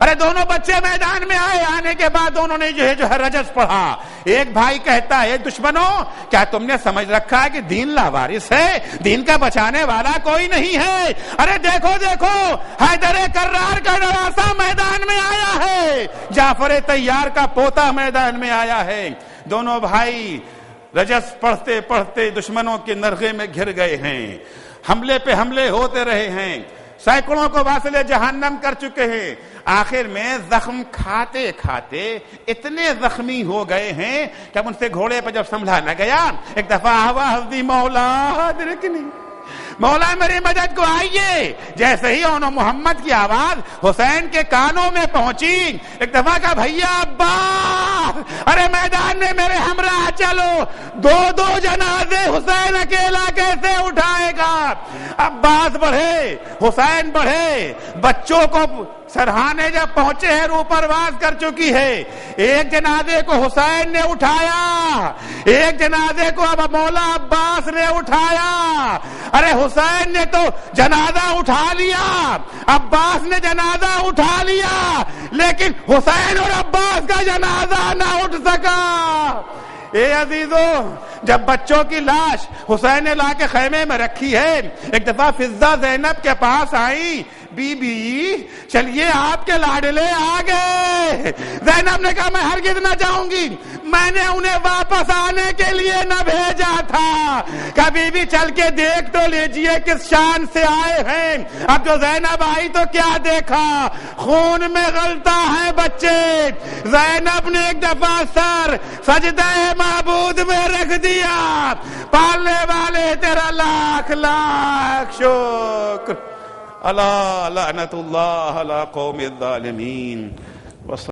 ارے دونوں بچے میدان میں آئے، آنے کے بعد دونوں نے جو ہے رجز پڑھا۔ ایک بھائی کہتا ہے دشمنوں کیا تم نے سمجھ رکھا ہے کہ دین لاوارث ہے، دین کا بچانے والا کوئی نہیں ہے؟ ارے دیکھو دیکھو حیدر کرار کا نواسا میدان میں آیا ہے، جعفر طیار کا پوتا میدان میں آیا ہے۔ دونوں بھائی رجز پڑھتے پڑھتے دشمنوں کے نرغے میں گھر گئے ہیں، حملے پہ حملے ہوتے رہے ہیں، سینکڑوں کو واصل جہنم کر چکے ہیں۔ آخر میں زخم کھاتے کھاتے اتنے زخمی ہو گئے ہیں کہ اب ان سے گھوڑے پہ جب سنبھلا نہ گیا، ایک دفعہ آواز دی مولا ادرکنی، مولا میری مدد کو آئیے۔ جیسے ہی انہوں محمد کی آواز حسین کے کانوں میں پہنچی، ایک دفعہ کہا بھیا عباس ارے میدان میں میرے ہمراہ چلو، دو دو جنازے حسین اکیلا کیسے اٹھائے گا؟ عباس بڑھے، حسین بڑھے، بچوں کو سرہانے جب پہنچے ہیں روح پرواز کر چکی ہے۔ ایک جنازے کو حسین نے اٹھایا، ایک جنازے کو اب مولا عباس نے اٹھایا۔ ارے حسین نے تو جنازہ اٹھا لیا، عباس نے جنازہ اٹھا لیا، لیکن حسین اور عباس کا جنازہ نہ اٹھ سکا۔ اے عزیزو، جب بچوں کی لاش حسین نے لا کے خیمے میں رکھی ہے، ایک دفعہ فضہ زینب کے پاس آئی، بی بی چلیے آپ کے لاڈلے آ گئے۔ زینب نے کہا میں ہرگز نہ جاؤں گی، میں نے انہیں واپس آنے کے لیے نہ بھیجا تھا، کبھی بھی چل کے دیکھ تو لیجئے کس شان سے آئے ہیں۔ اب جو زینب آئی تو کیا دیکھا، خون میں غلطہ ہے بچے۔ زینب نے ایک دفعہ سر سجدہ معبود میں رکھ دیا، پالنے والے تیرا لاکھ لاکھ شکر۔ اللہ لعنت اللہ علی قوم الظالمین۔